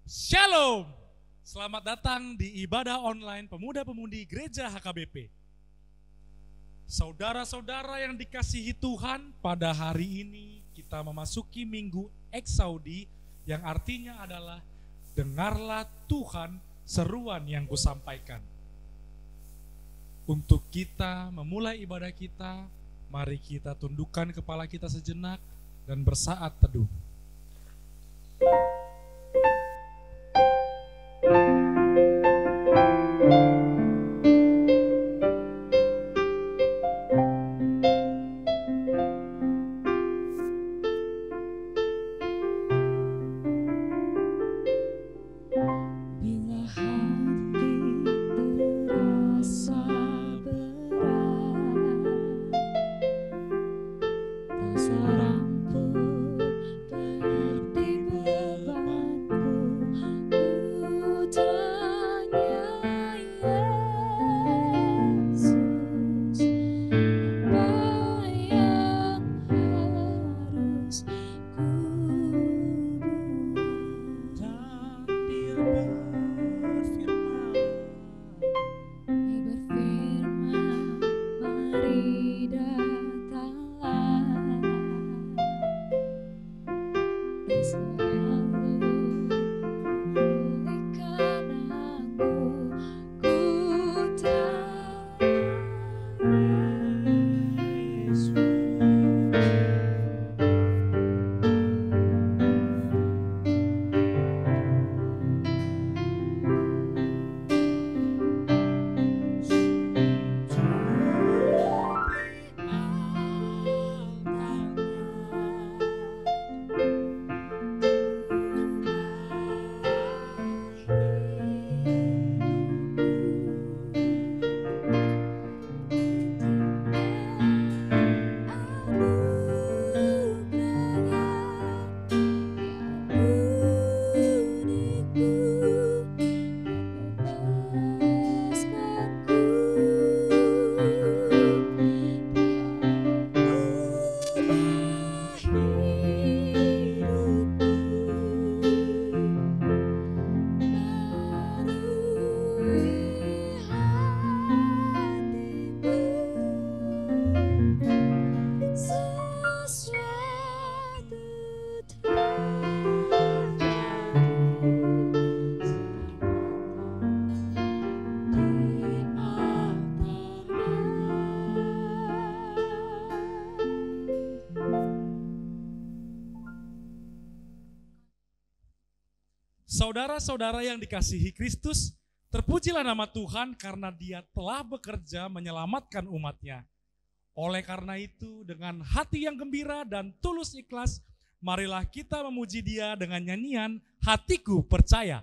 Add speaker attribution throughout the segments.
Speaker 1: Shalom, selamat datang di ibadah online pemuda-pemudi Gereja HKBP. Saudara-saudara yang dikasihi Tuhan, pada hari ini kita memasuki Minggu Eksaudi yang artinya adalah dengarlah Tuhan seruan yang kusampaikan. Untuk kita memulai ibadah kita, mari kita tundukkan kepala kita sejenak dan bersaat teduh. Saudara-saudara yang dikasihi Kristus, terpujilah nama Tuhan karena Dia telah bekerja menyelamatkan umat-Nya. Oleh karena itu, dengan hati yang gembira dan tulus ikhlas, marilah kita memuji Dia dengan nyanyian Hatiku Percaya.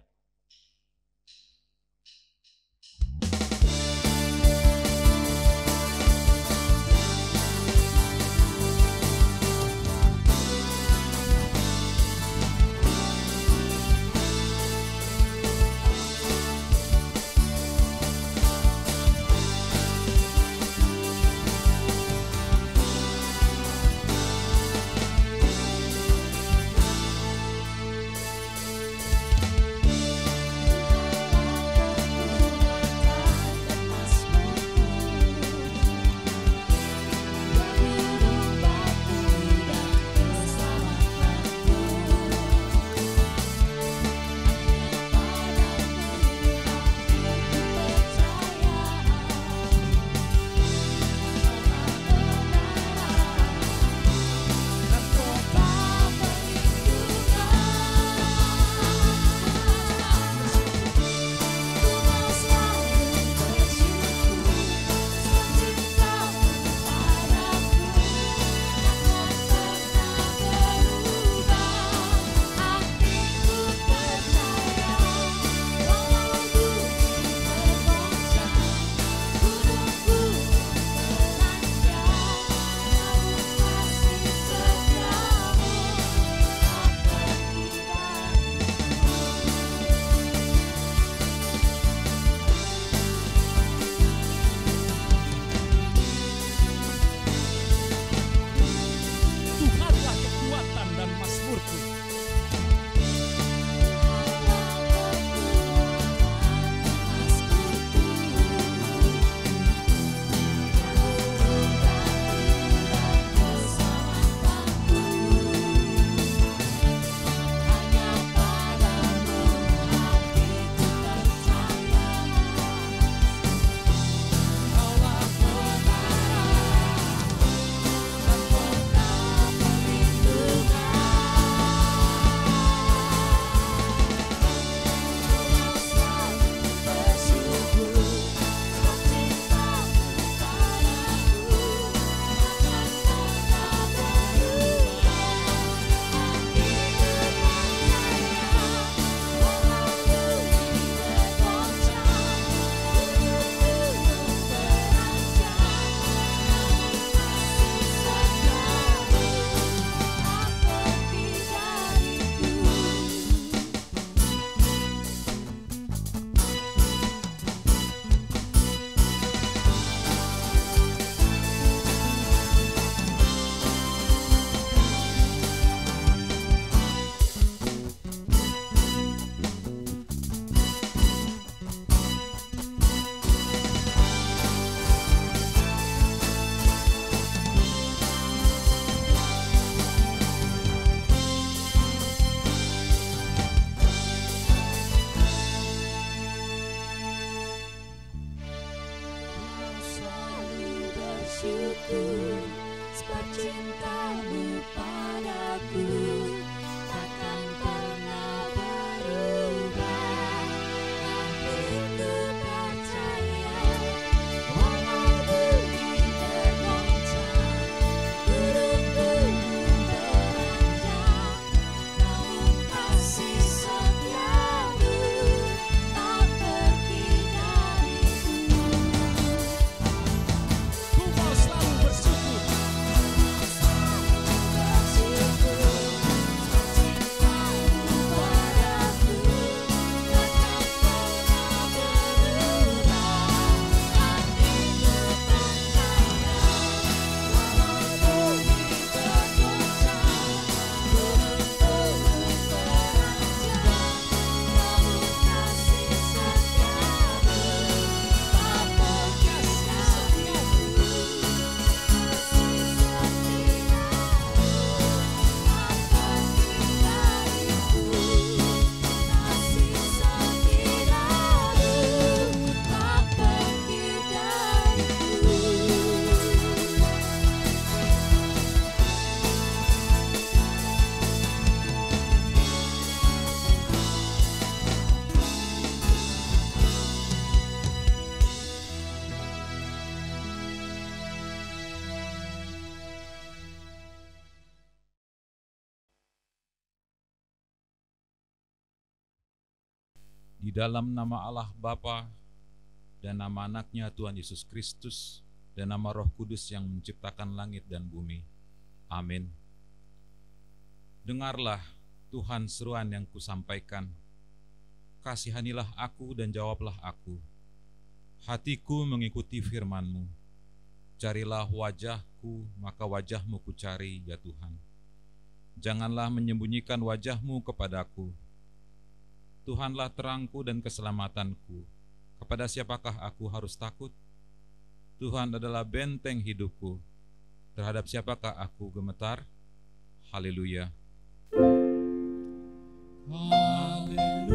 Speaker 2: cintamu padaku takkan pernah berubah. Aku percaya walau bumi bergoncang, gunung-gunung beranjak, namun kasih setiamu tak pergi dariku.
Speaker 1: Ku mau selalu bersyukur.
Speaker 3: Di dalam nama Allah Bapa dan nama anaknya Tuhan Yesus Kristus dan nama Roh Kudus yang menciptakan langit dan bumi. Amin. Dengarlah Tuhan seruan yang kusampaikan. Kasihanilah aku dan jawablah aku. Hatiku mengikuti firman-Mu. Carilah wajahku, maka wajah-Mu kucari, ya Tuhan. Janganlah menyembunyikan wajah-Mu kepadaku. Tuhanlah terangku dan keselamatanku. Kepada siapakah aku harus takut? Tuhan adalah benteng hidupku. Terhadap siapakah aku gemetar? Haleluya.
Speaker 1: Haleluya. Haleluya.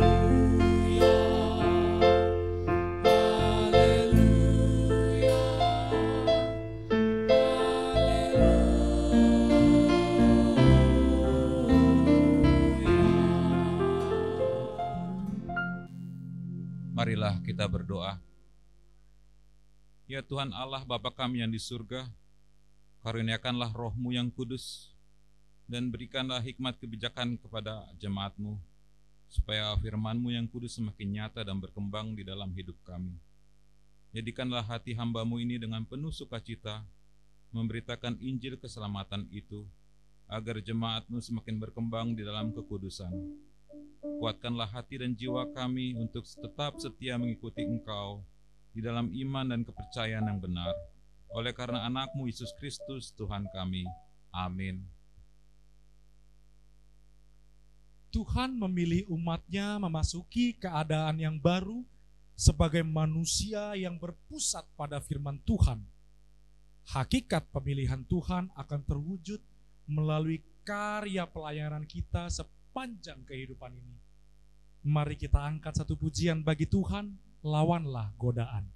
Speaker 3: Marilah kita berdoa. Ya Tuhan Allah Bapa kami yang di surga, karuniakanlah Roh-Mu yang kudus, dan berikanlah hikmat kebijakan kepada jemaat-Mu, supaya firman-Mu yang kudus semakin nyata dan berkembang di dalam hidup kami. Jadikanlah hati hamba-Mu ini dengan penuh sukacita, memberitakan Injil keselamatan itu, agar jemaat-Mu semakin berkembang di dalam kekudusan. Kuatkanlah hati dan jiwa kami untuk tetap setia mengikuti Engkau di dalam iman dan kepercayaan yang benar. Oleh karena anak-Mu Yesus Kristus Tuhan kami. Amin.
Speaker 1: Tuhan memilih umat-Nya memasuki keadaan yang baru sebagai manusia yang berpusat pada firman Tuhan. Hakikat pemilihan Tuhan akan terwujud melalui karya pelayanan kita sepanjang kehidupan ini. Mari kita angkat satu pujian bagi Tuhan, lawanlah godaan.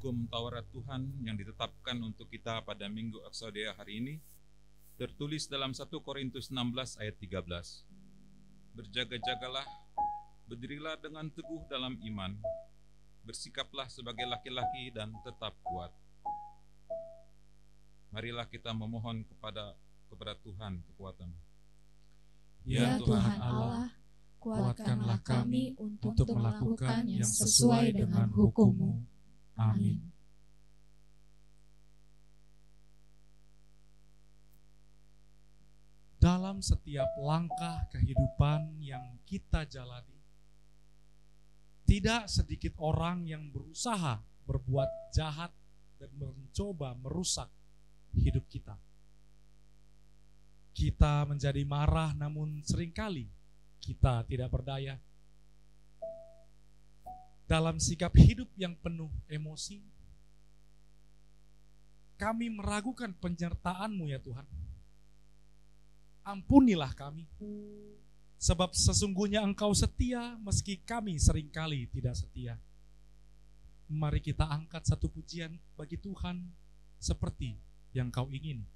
Speaker 3: hukum Taurat Tuhan yang ditetapkan untuk kita pada Minggu Aksadia hari ini tertulis dalam 1 Korintus 16 ayat 13. Berjaga-jagalah, berdirilah dengan teguh dalam iman, bersikaplah sebagai laki-laki dan tetap kuat. Marilah kita memohon kepada Tuhan kekuatan.
Speaker 2: Ya Tuhan Allah, kuatkanlah kami untuk melakukan yang sesuai dengan hukum-Mu. Amin.
Speaker 1: Dalam setiap langkah kehidupan yang kita jalani, tidak sedikit orang yang berusaha berbuat jahat dan mencoba merusak hidup kita. Kita menjadi marah, namun seringkali kita tidak berdaya. Dalam sikap hidup yang penuh emosi, kami meragukan penyertaan-Mu ya Tuhan. Ampunilah kami, sebab sesungguhnya Engkau setia meski kami seringkali tidak setia. Mari kita angkat satu pujian bagi Tuhan seperti yang Kau ingini.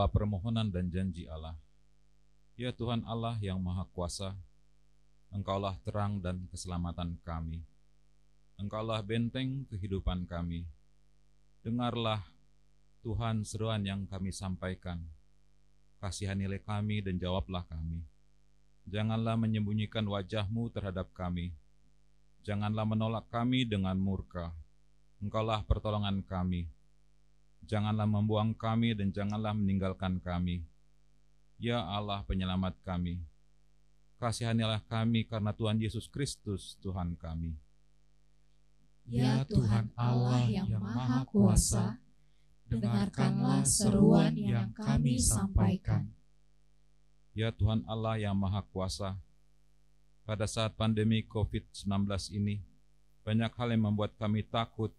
Speaker 3: membawa permohonan dan janji Allah. Ya Tuhan Allah yang Maha Kuasa, Engkaulah terang dan keselamatan kami. Engkaulah benteng kehidupan kami. Dengarlah Tuhan seruan yang kami sampaikan. Kasihanilah kami dan jawablah kami. Janganlah menyembunyikan wajah-Mu terhadap kami. Janganlah menolak kami dengan murka. Engkaulah pertolongan kami. Janganlah membuang kami dan janganlah meninggalkan kami. Ya Allah penyelamat kami, kasihanilah kami karena Tuhan Yesus Kristus Tuhan kami.
Speaker 2: Ya Tuhan Allah yang Maha Kuasa, dengarkanlah seruan yang kami sampaikan.
Speaker 3: Ya Tuhan Allah yang Maha Kuasa, pada saat pandemi COVID-19 ini, banyak hal yang membuat kami takut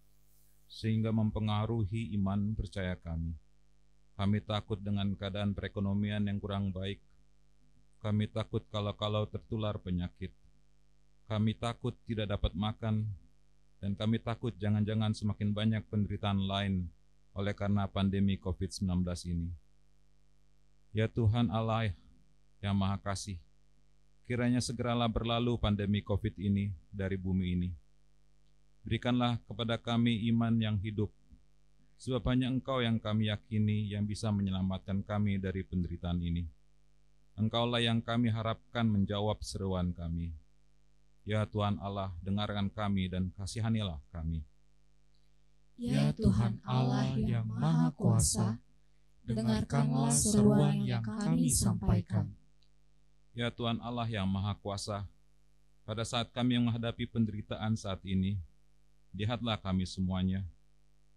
Speaker 3: sehingga mempengaruhi iman percaya kami. Kami takut dengan keadaan perekonomian yang kurang baik. Kami takut kalau tertular penyakit. Kami takut tidak dapat makan. Dan kami takut jangan-jangan semakin banyak penderitaan lain oleh karena pandemi COVID-19 ini. Ya Tuhan Allah yang Maha Kasih, kiranya segeralah berlalu pandemi COVID ini dari bumi ini. Berikanlah kepada kami iman yang hidup, sebab hanya Engkau yang kami yakini yang bisa menyelamatkan kami dari penderitaan ini. Engkaulah yang kami harapkan menjawab seruan kami. Ya Tuhan Allah, dengarkan kami dan kasihanilah kami.
Speaker 2: Ya Tuhan Allah yang Maha Kuasa, dengarkanlah seruan yang kami sampaikan.
Speaker 3: Ya Tuhan Allah yang Maha Kuasa, pada saat kami menghadapi penderitaan saat ini, lihatlah kami semuanya.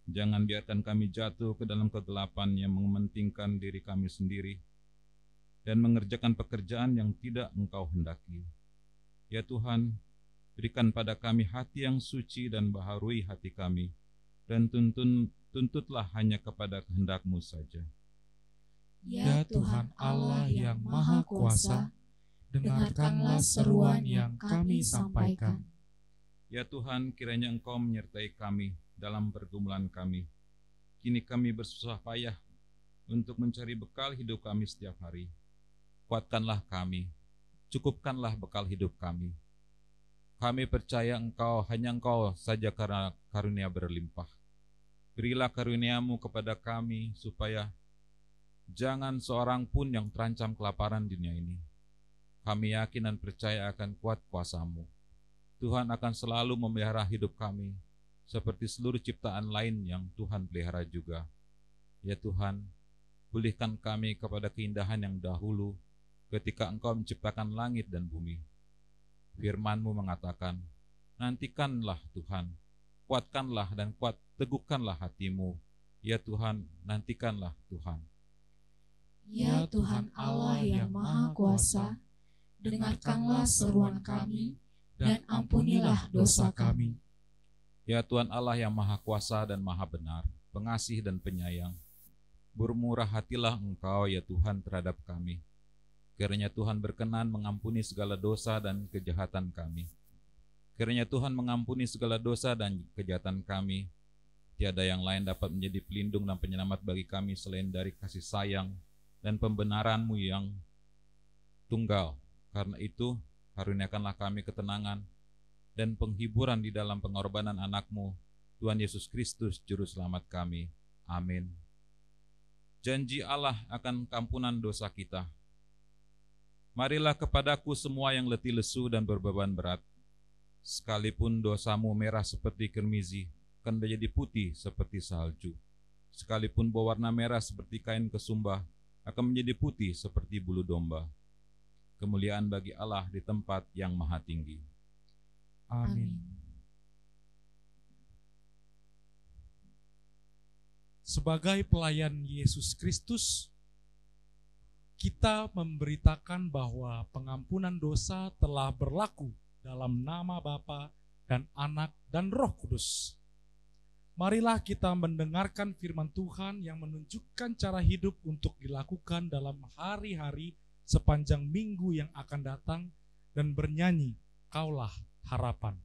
Speaker 3: Jangan biarkan kami jatuh ke dalam kegelapan yang mementingkan diri kami sendiri dan mengerjakan pekerjaan yang tidak Engkau hendaki. Ya Tuhan, berikan pada kami hati yang suci dan baharui hati kami, dan tuntutlah hanya kepada kehendak-Mu saja.
Speaker 2: Ya Tuhan Allah yang Maha Kuasa, dengarkanlah seruan yang kami sampaikan.
Speaker 3: Ya Tuhan, kiranya Engkau menyertai kami dalam pergumulan kami. Kini kami bersusah payah untuk mencari bekal hidup kami setiap hari. Kuatkanlah kami, cukupkanlah bekal hidup kami. Kami percaya hanya Engkau saja karena karunia berlimpah. Berilah karunia-Mu kepada kami supaya jangan seorang pun yang terancam kelaparan dunia ini. Kami yakin dan percaya akan kuat kuasa-Mu. Tuhan akan selalu memelihara hidup kami, seperti seluruh ciptaan lain yang Tuhan pelihara juga. Ya Tuhan, pulihkan kami kepada keindahan yang dahulu ketika Engkau menciptakan langit dan bumi. Firman-Mu mengatakan, nantikanlah Tuhan, kuatkanlah dan teguhkanlah hatimu. Ya Tuhan, nantikanlah Tuhan.
Speaker 2: Ya Tuhan Allah yang Maha Kuasa, dengarkanlah seruan kami, dan ampunilah dosa kami.
Speaker 3: Ya Tuhan Allah yang Maha Kuasa dan Maha Benar, pengasih dan penyayang, bermurah hatilah Engkau ya Tuhan terhadap kami. Kiranya Tuhan berkenan mengampuni segala dosa dan kejahatan kami. Kiranya Tuhan mengampuni segala dosa dan kejahatan kami. Tiada yang lain dapat menjadi pelindung dan penyelamat bagi kami selain dari kasih sayang dan pembenaran-Mu yang tunggal. Karena itu, karuniakanlah kami ketenangan dan penghiburan di dalam pengorbanan anak-Mu, Tuhan Yesus Kristus, Juru Selamat kami. Amin. Janji Allah akan kampunan dosa kita. Marilah kepadaku semua yang letih lesu dan berbeban berat. Sekalipun dosamu merah seperti kirmizi, akan menjadi putih seperti salju. Sekalipun berwarna merah seperti kain kesumbah, akan menjadi putih seperti bulu domba. Kemuliaan bagi Allah di tempat yang maha tinggi.
Speaker 2: Amin.
Speaker 1: Sebagai pelayan Yesus Kristus, kita memberitakan bahwa pengampunan dosa telah berlaku dalam nama Bapa dan Anak dan Roh Kudus. Marilah kita mendengarkan firman Tuhan yang menunjukkan cara hidup untuk dilakukan dalam hari-hari sepanjang minggu yang akan datang dan bernyanyi, Kaulah Harapan.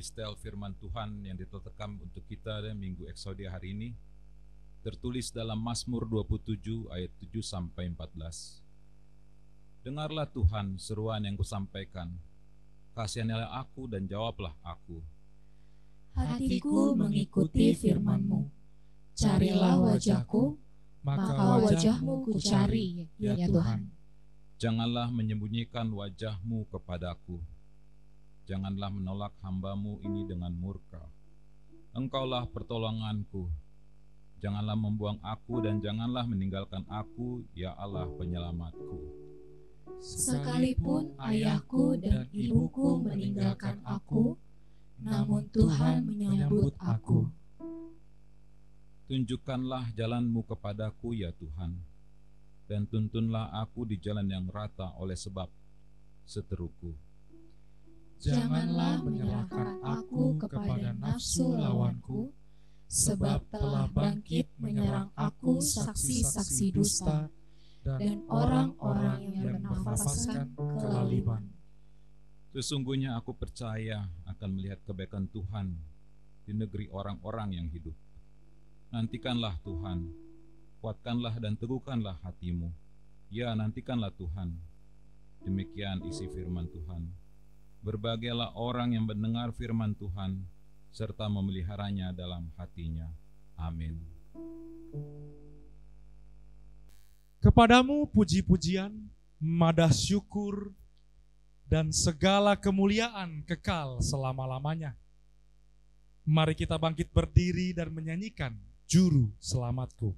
Speaker 3: epistel firman Tuhan yang ditetekam untuk kita dan Minggu Eksodia hari ini tertulis dalam Mazmur 27 ayat 7 sampai 14. Dengarlah Tuhan seruan yang kusampaikan, kasihanilah aku dan jawablah aku.
Speaker 2: Hatiku mengikuti firman-Mu, carilah wajahku, maka wajah-Mu ku cari, ya Tuhan.
Speaker 3: Janganlah menyembunyikan wajah-Mu kepadaku, janganlah menolak hamba-Mu ini dengan murka. Engkaulah pertolonganku, janganlah membuang aku dan janganlah meninggalkan aku, ya Allah penyelamatku.
Speaker 2: Sekalipun ayahku dan ibuku meninggalkan aku, namun Tuhan menyambut aku.
Speaker 3: Tunjukkanlah jalan-Mu kepadaku, ya Tuhan, dan tuntunlah aku di jalan yang rata oleh sebab seteruku.
Speaker 2: Janganlah menyerahkan aku kepada nafsu lawanku, sebab telah bangkit menyerang aku saksi-saksi dusta dan orang-orang yang bernafaskan kelaliman.
Speaker 3: Sesungguhnya aku percaya akan melihat kebaikan Tuhan di negeri orang-orang yang hidup. Nantikanlah Tuhan, kuatkanlah dan teguhkanlah hatimu. Ya, nantikanlah Tuhan. Demikian isi firman Tuhan. Berbahagialah orang yang mendengar firman Tuhan serta memeliharanya dalam hatinya. Amin.
Speaker 1: Kepadamu puji-pujian, madah syukur, dan segala kemuliaan kekal selama-lamanya. Mari kita bangkit berdiri dan menyanyikan Juru Selamatku.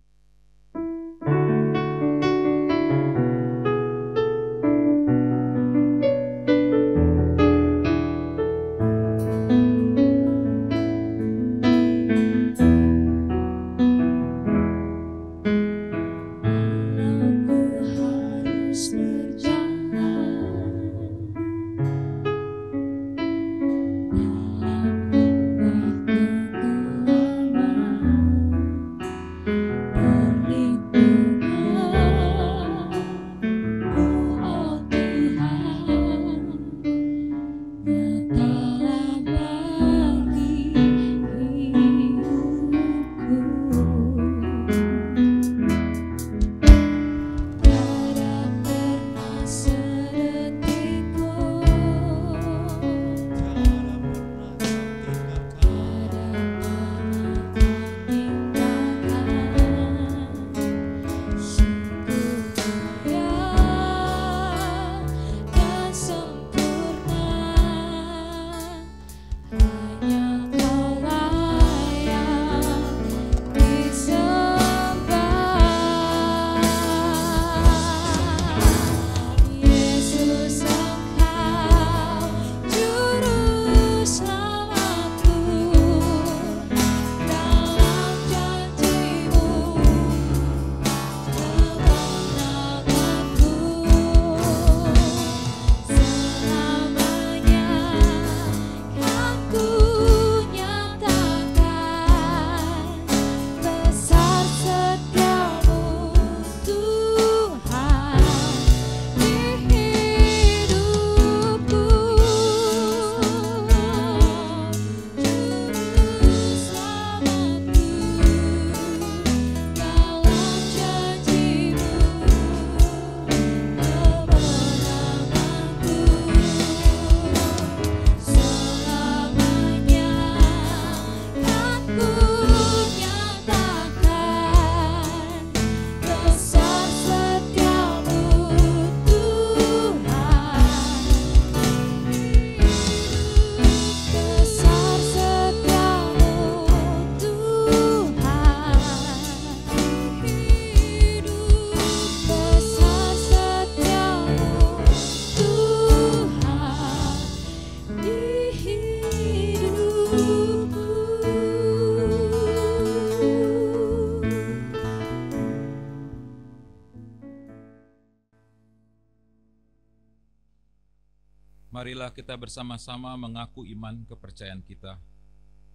Speaker 3: Marilah kita bersama-sama mengaku iman kepercayaan kita,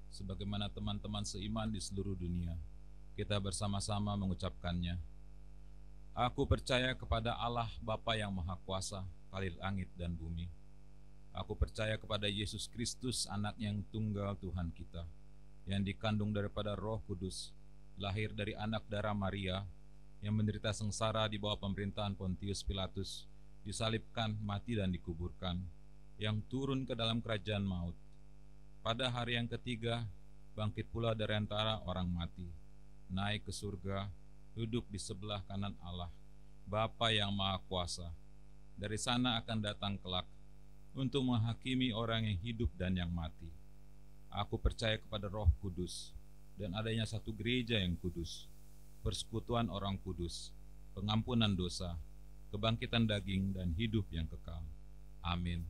Speaker 3: sebagaimana teman-teman seiman di seluruh dunia. Kita bersama-sama mengucapkannya. Aku percaya kepada Allah Bapa yang Maha Kuasa, Khalil langit dan bumi, Aku percaya kepada Yesus Kristus, anak yang tunggal Tuhan kita, yang dikandung daripada Roh Kudus, lahir dari anak darah Maria, yang menderita sengsara di bawah pemerintahan Pontius Pilatus, disalibkan, mati dan dikuburkan, yang turun ke dalam kerajaan maut. Pada hari yang ketiga, bangkit pula dari antara orang mati, naik ke surga, duduk di sebelah kanan Allah, Bapa yang Maha Kuasa. Dari sana akan datang kelak untuk menghakimi orang yang hidup dan yang mati. Aku percaya kepada Roh Kudus dan adanya satu gereja yang kudus, persekutuan orang kudus, pengampunan dosa, kebangkitan daging dan hidup yang kekal. Amin.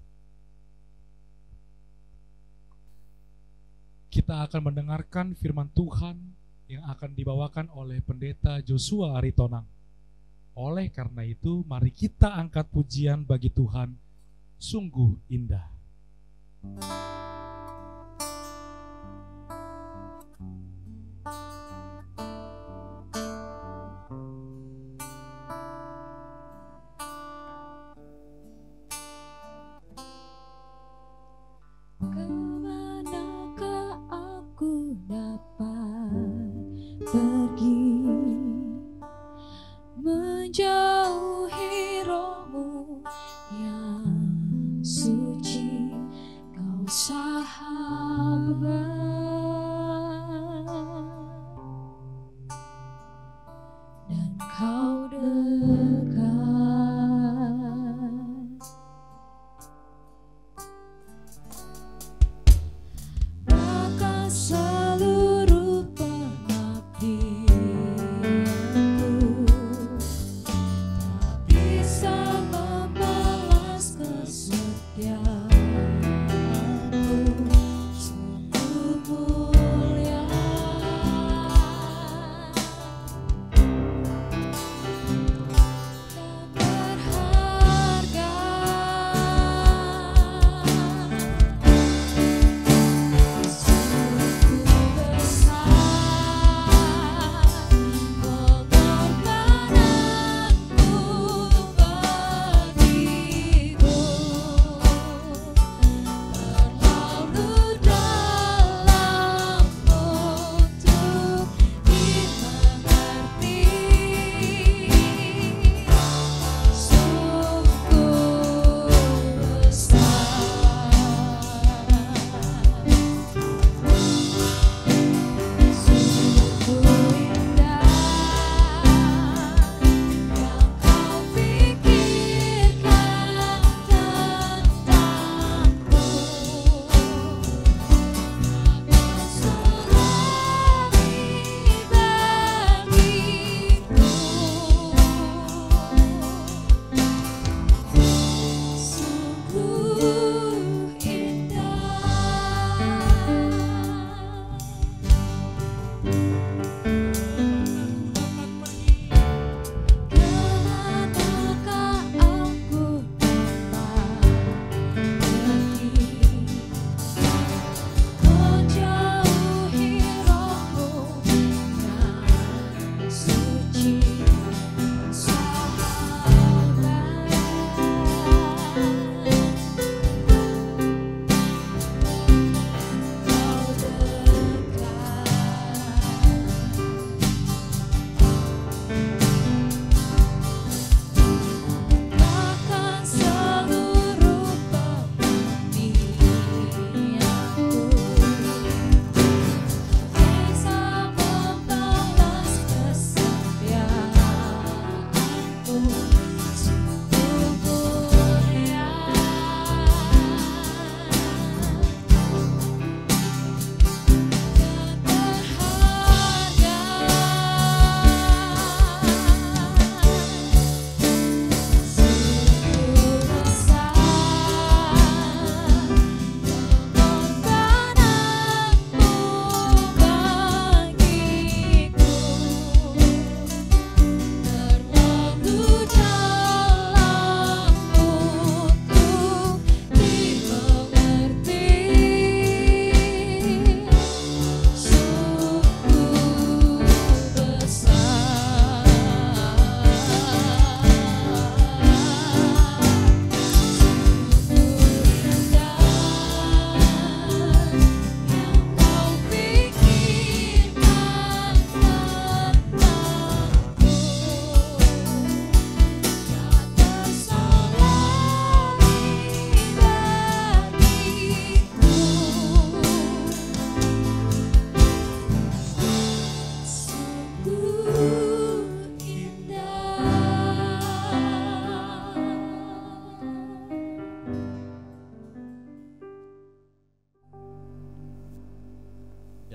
Speaker 1: Kita akan mendengarkan firman Tuhan yang akan dibawakan oleh Pendeta Joshua Aritonang. Oleh karena itu, mari kita angkat pujian bagi Tuhan, sungguh indah.
Speaker 2: Kemanakah aku dapat pergi, menjauhi Roh-Mu yang suci, Kau sahabat, dan Kau dekat. Maka seluruh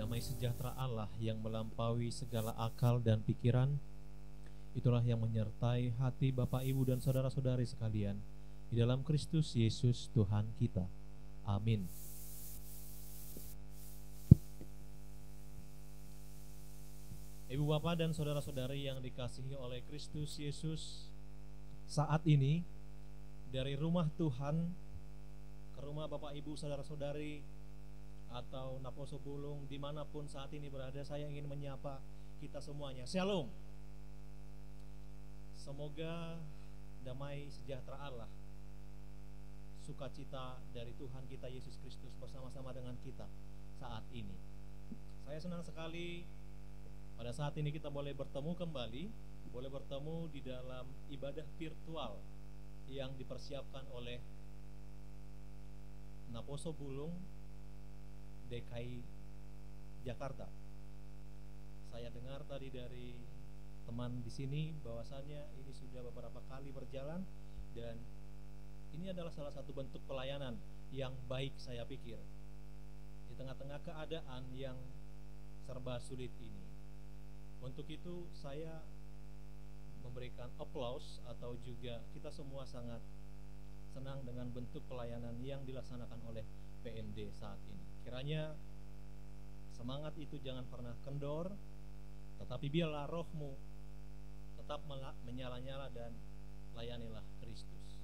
Speaker 4: damai sejahtera Allah yang melampaui segala akal dan pikiran, itulah yang menyertai hati Bapak, Ibu, dan saudara-saudari sekalian di dalam Kristus Yesus Tuhan kita. Amin. Ibu bapak dan saudara-saudari yang dikasihi oleh Kristus Yesus, saat ini dari rumah Tuhan ke rumah Bapak, Ibu, saudara-saudari atau Naposo Bulung, dimanapun saat ini berada, saya ingin menyapa kita semuanya. Shalom. Semoga damai sejahtera Allah, sukacita dari Tuhan kita Yesus Kristus bersama-sama dengan kita saat ini. Saya senang sekali pada saat ini kita boleh bertemu kembali, boleh bertemu di dalam ibadah virtual yang dipersiapkan oleh Naposo Bulung DKI Jakarta. Saya dengar tadi dari teman di sini bahwasannya ini sudah beberapa kali berjalan dan ini adalah salah satu bentuk pelayanan yang baik, saya pikir, di tengah-tengah keadaan yang serba sulit ini. Untuk itu saya memberikan aplaus, atau juga kita semua sangat senang dengan bentuk pelayanan yang dilaksanakan oleh PMD saat ini. Kiranya semangat itu jangan pernah kendor, tetapi biarlah rohmu tetap menyala-nyala dan layanilah Kristus.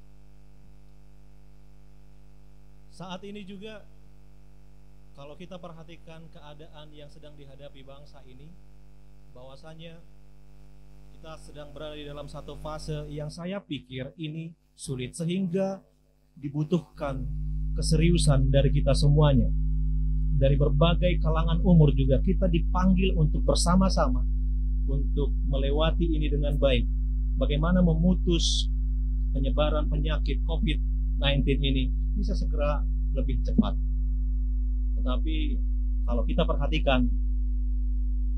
Speaker 4: Saat ini juga kalau kita perhatikan keadaan yang sedang dihadapi bangsa ini, bahwasanya kita sedang berada di dalam satu fase yang saya pikir ini sulit, sehingga dibutuhkan keseriusan dari kita semuanya. Dari berbagai kalangan umur juga kita dipanggil untuk bersama-sama untuk melewati ini dengan baik. Bagaimana memutus penyebaran penyakit COVID-19 ini bisa segera lebih cepat. Tetapi kalau kita perhatikan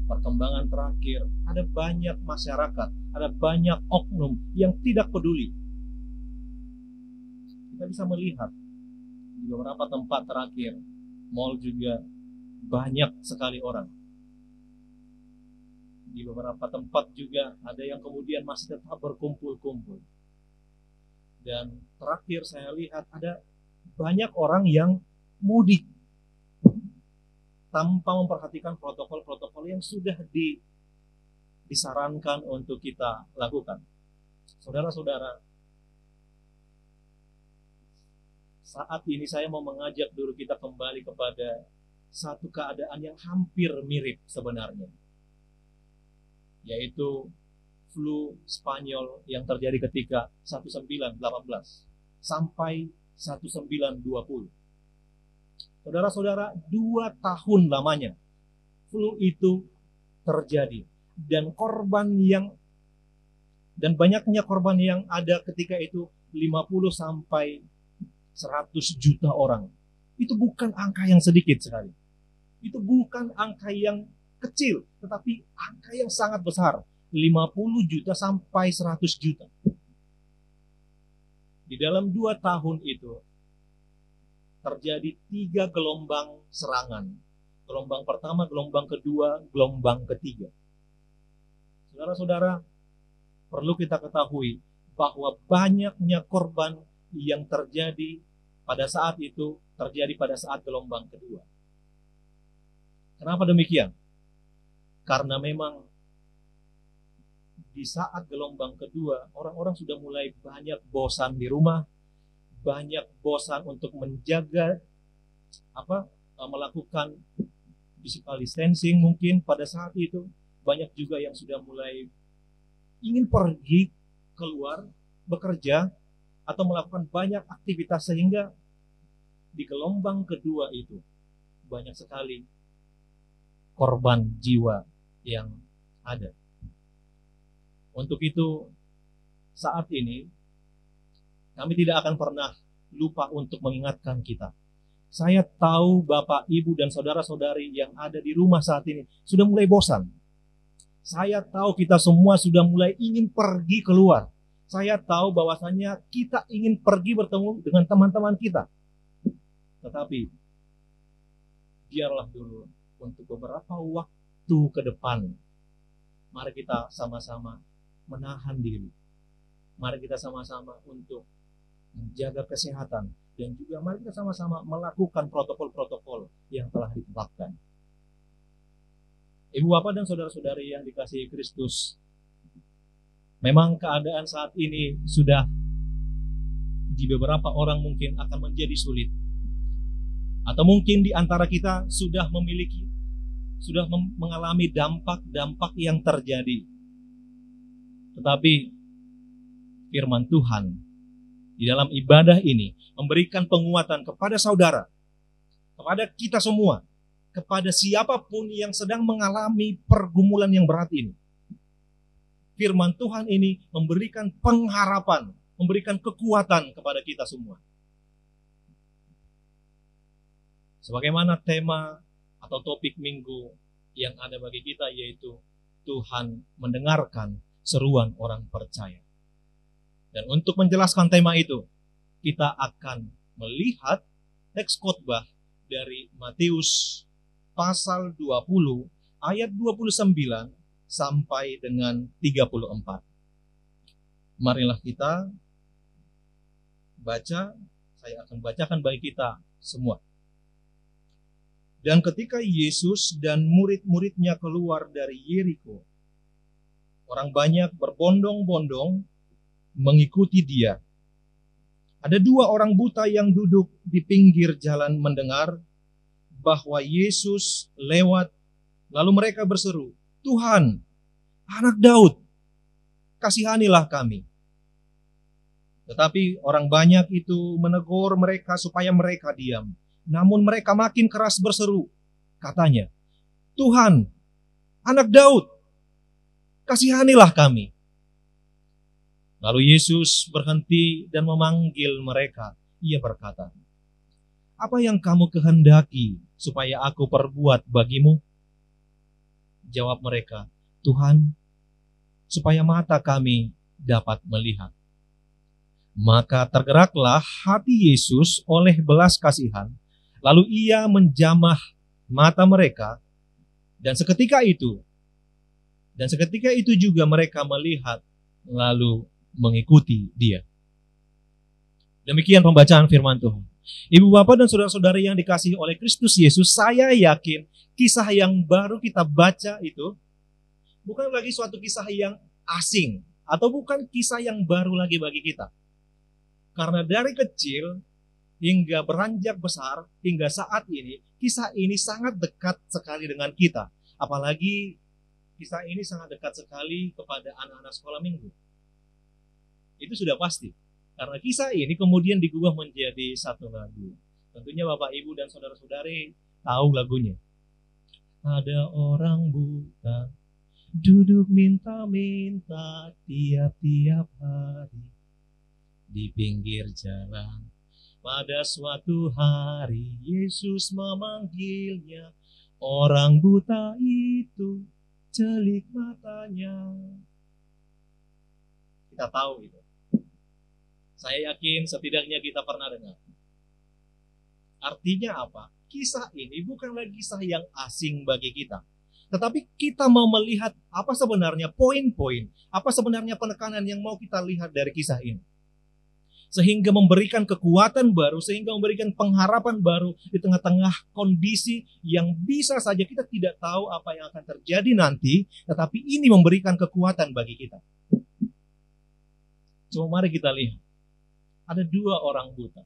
Speaker 4: perkembangan terakhir, ada banyak masyarakat, ada banyak oknum yang tidak peduli. Kita bisa melihat di beberapa tempat terakhir, mal juga banyak sekali orang. Di beberapa tempat juga ada yang kemudian masih tetap berkumpul-kumpul. Dan terakhir saya lihat ada banyak orang yang mudik tanpa memperhatikan protokol-protokol yang sudah disarankan untuk kita lakukan. Saudara-saudara, saat ini saya mau mengajak dulu kita kembali kepada satu keadaan yang hampir mirip sebenarnya, yaitu flu Spanyol yang terjadi ketika 1918 sampai 1920. Saudara-saudara, 2 tahun lamanya flu itu terjadi, dan banyaknya korban yang ada ketika itu 50 sampai 100 juta orang. Itu bukan angka yang sedikit sekali. Itu bukan angka yang kecil, tetapi angka yang sangat besar. 50 juta sampai 100 juta. Di dalam 2 tahun itu terjadi 3 gelombang serangan. Gelombang pertama, gelombang kedua, gelombang ketiga. Saudara-saudara, perlu kita ketahui bahwa banyaknya korban yang terjadi pada saat itu terjadi pada saat gelombang kedua. Kenapa demikian? Karena memang di saat gelombang kedua, orang-orang sudah mulai banyak bosan di rumah, banyak bosan untuk menjaga melakukan physical distancing. Mungkin pada saat itu banyak juga yang sudah mulai ingin pergi keluar bekerja atau melakukan banyak aktivitas, sehingga di gelombang kedua itu banyak sekali korban jiwa yang ada. Untuk itu saat ini kami tidak akan pernah lupa untuk mengingatkan kita. Saya tahu Bapak, Ibu, dan saudara-saudari yang ada di rumah saat ini sudah mulai bosan. Saya tahu kita semua sudah mulai ingin pergi keluar. Saya tahu bahwasannya kita ingin pergi bertemu dengan teman-teman kita. Tetapi biarlah dulu untuk beberapa waktu ke depan, mari kita sama-sama menahan diri. Mari kita sama-sama untuk menjaga kesehatan, dan juga mari kita sama-sama melakukan protokol-protokol yang telah ditetapkan. Ibu bapak dan saudara-saudari yang dikasihi Kristus, memang keadaan saat ini sudah di beberapa orang mungkin akan menjadi sulit. Atau mungkin di antara kita sudah mengalami dampak-dampak yang terjadi. Tetapi firman Tuhan di dalam ibadah ini memberikan penguatan kepada saudara, kepada kita semua, kepada siapapun yang sedang mengalami pergumulan yang berat ini. Firman Tuhan ini memberikan pengharapan, memberikan kekuatan kepada kita semua. Sebagaimana tema atau topik minggu yang ada bagi kita, yaitu Tuhan mendengarkan seruan orang percaya. Dan untuk menjelaskan tema itu, kita akan melihat teks khotbah dari Matius pasal 20 ayat 29 sampai dengan 34. Marilah kita baca, saya akan bacakan bagi kita semua. Dan ketika Yesus dan murid-muridnya keluar dari Yeriko, orang banyak berbondong-bondong mengikuti dia. Ada 2 orang buta yang duduk di pinggir jalan mendengar bahwa Yesus lewat, lalu mereka berseru, "Tuhan, Anak Daud, kasihanilah kami." Tetapi orang banyak itu menegur mereka supaya mereka diam. Namun mereka makin keras berseru, katanya, "Tuhan, Anak Daud, kasihanilah kami." Lalu Yesus berhenti dan memanggil mereka. Ia berkata, "Apa yang kamu kehendaki supaya aku perbuat bagimu?" Jawab mereka, "Tuhan, supaya mata kami dapat melihat." Maka tergeraklah hati Yesus oleh belas kasihan, lalu ia menjamah mata mereka, dan seketika itu juga mereka melihat lalu mengikuti dia. Demikian pembacaan firman Tuhan. Ibu bapak dan saudara-saudari yang dikasihi oleh Kristus Yesus, saya yakin kisah yang baru kita baca itu bukan lagi suatu kisah yang asing, atau bukan kisah yang baru lagi bagi kita. Karena dari kecil hingga beranjak besar, hingga saat ini, kisah ini sangat dekat sekali dengan kita. Apalagi kisah ini sangat dekat sekali kepada anak-anak sekolah minggu. Itu sudah pasti. Karena kisah ini kemudian digubah menjadi satu lagu. Tentunya Bapak, Ibu, dan saudara-saudari tahu lagunya. Ada orang buta, duduk minta-minta tiap-tiap hari di pinggir jalan. Pada suatu hari Yesus memanggilnya, orang buta itu celik matanya. Kita tahu itu. Saya yakin setidaknya kita pernah dengar. Artinya apa? Kisah ini bukan lagi kisah yang asing bagi kita. Tetapi kita mau melihat apa sebenarnya poin-poin, apa sebenarnya penekanan yang mau kita lihat dari kisah ini. Sehingga memberikan kekuatan baru, sehingga memberikan pengharapan baru di tengah-tengah kondisi yang bisa saja kita tidak tahu apa yang akan terjadi nanti, tetapi ini memberikan kekuatan bagi kita. Coba mari kita lihat. Ada 2 orang buta.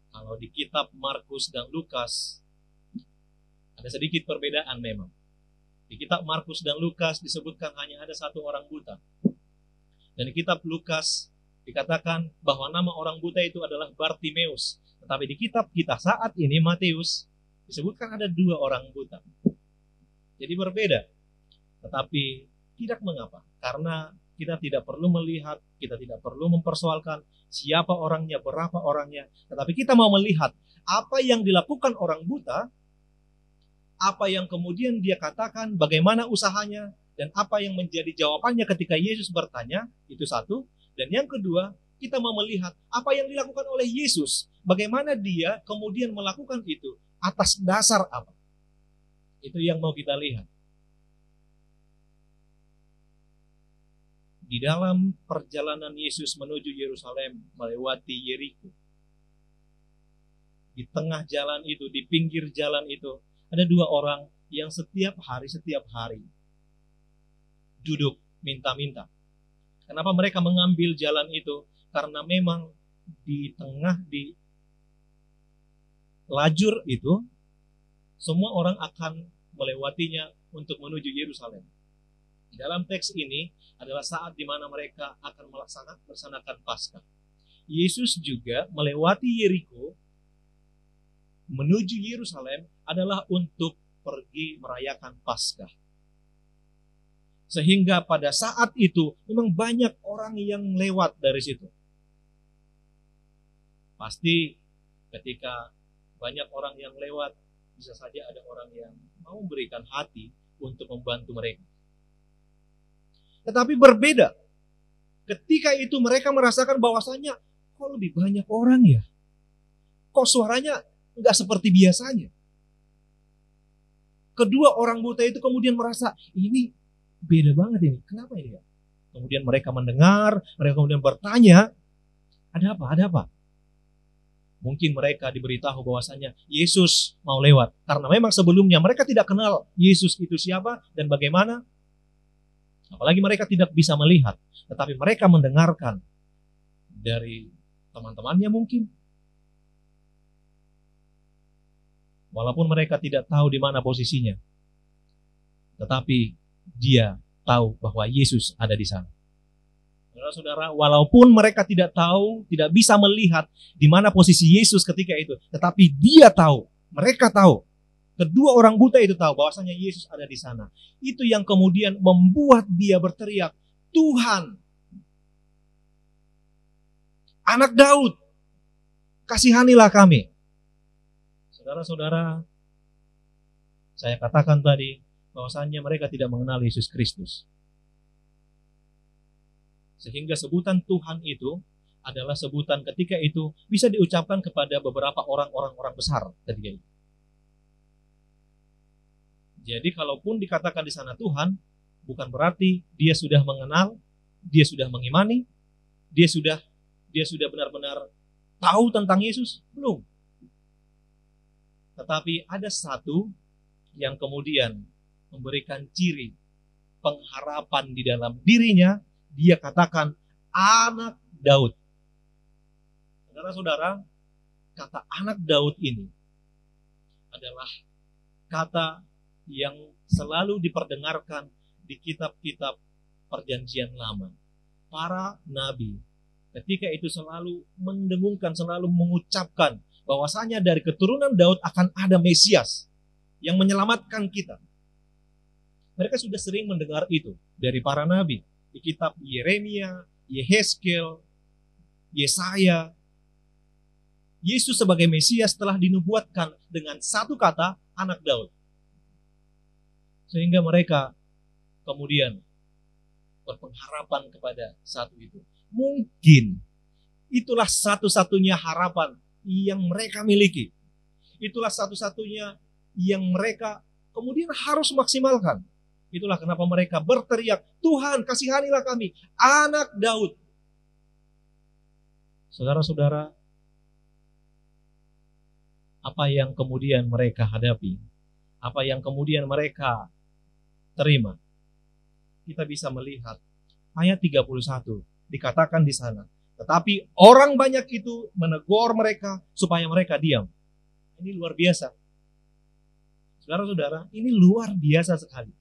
Speaker 4: Kalau di kitab Markus dan Lukas, ada sedikit perbedaan memang. Di kitab Markus dan Lukas disebutkan hanya ada 1 orang buta. Dan di kitab Lukas dikatakan bahwa nama orang buta itu adalah Bartimeus. Tetapi di kitab kita saat ini, Matius, disebutkan ada 2 orang buta. Jadi berbeda. Tetapi tidak mengapa. Karena kita tidak perlu melihat, kita tidak perlu mempersoalkan siapa orangnya, berapa orangnya. Tetapi kita mau melihat apa yang dilakukan orang buta, apa yang kemudian dia katakan, bagaimana usahanya, dan apa yang menjadi jawabannya ketika Yesus bertanya, itu satu. Dan yang kedua, kita mau melihat apa yang dilakukan oleh Yesus, bagaimana dia kemudian melakukan itu, atas dasar apa. Itu yang mau kita lihat. Di dalam perjalanan Yesus menuju Yerusalem melewati Yeriko, di tengah jalan itu, di pinggir jalan itu, ada dua orang yang setiap hari duduk minta-minta. Kenapa mereka mengambil jalan itu? Karena memang di tengah, di lajur itu, semua orang akan melewatinya untuk menuju Yerusalem. Di dalam teks ini adalah saat di mana mereka akan melaksanakan Paskah. Yesus juga melewati Yeriko menuju Yerusalem adalah untuk pergi merayakan Paskah. Sehingga pada saat itu memang banyak orang yang lewat dari situ. Pasti ketika banyak orang yang lewat, bisa saja ada orang yang mau memberikan hati untuk membantu mereka. Tetapi berbeda. Ketika itu mereka merasakan bahwasanya kok lebih banyak orang ya? Kok suaranya nggak seperti biasanya? Kedua orang buta itu kemudian merasa, ini beda banget ini. Kenapa ini ya? Kemudian mereka mendengar, mereka kemudian bertanya, ada apa? Ada apa? Mungkin mereka diberitahu bahwasanya Yesus mau lewat. Karena memang sebelumnya mereka tidak kenal Yesus itu siapa dan bagaimana. Apalagi mereka tidak bisa melihat. Tetapi mereka mendengarkan dari teman-temannya mungkin. Walaupun mereka tidak tahu di mana posisinya. Tetapi dia tahu bahwa Yesus ada di sana. Saudara-saudara, walaupun mereka tidak tahu, tidak bisa melihat di mana posisi Yesus ketika itu, tetapi dia tahu, mereka tahu. Kedua orang buta itu tahu bahwasanya Yesus ada di sana. Itu yang kemudian membuat dia berteriak, Tuhan, Anak Daud, kasihanilah kami. Saudara-saudara, saya katakan tadi bahwasanya mereka tidak mengenal Yesus Kristus. Sehingga sebutan Tuhan itu adalah sebutan ketika itu bisa diucapkan kepada beberapa orang besar ketika itu. Jadi kalaupun dikatakan di sana Tuhan, bukan berarti dia sudah mengenal, dia sudah mengimani, dia sudah benar-benar tahu tentang Yesus, belum. Tetapi ada satu yang kemudian memberikan ciri pengharapan di dalam dirinya. Dia katakan anak Daud. Saudara-saudara, kata anak Daud ini adalah kata yang selalu diperdengarkan di kitab-kitab perjanjian lama. Para nabi ketika itu selalu mendengungkan, selalu mengucapkan bahwasanya dari keturunan Daud akan ada Mesias yang menyelamatkan kita. Mereka sudah sering mendengar itu dari para nabi. Di kitab Yeremia, Yehezkel, Yesaya, Yesus sebagai Mesias telah dinubuatkan dengan satu kata, anak Daud. Sehingga mereka kemudian berpengharapan kepada satu itu. Mungkin itulah satu-satunya harapan yang mereka miliki. Itulah satu-satunya yang mereka kemudian harus maksimalkan. Itulah kenapa mereka berteriak, Tuhan kasihanilah kami, anak Daud. Saudara-saudara, apa yang kemudian mereka hadapi, apa yang kemudian mereka terima, kita bisa melihat ayat 31 dikatakan di sana. Tetapi orang banyak itu menegur mereka supaya mereka diam. Ini luar biasa. Saudara-saudara, ini luar biasa sekali.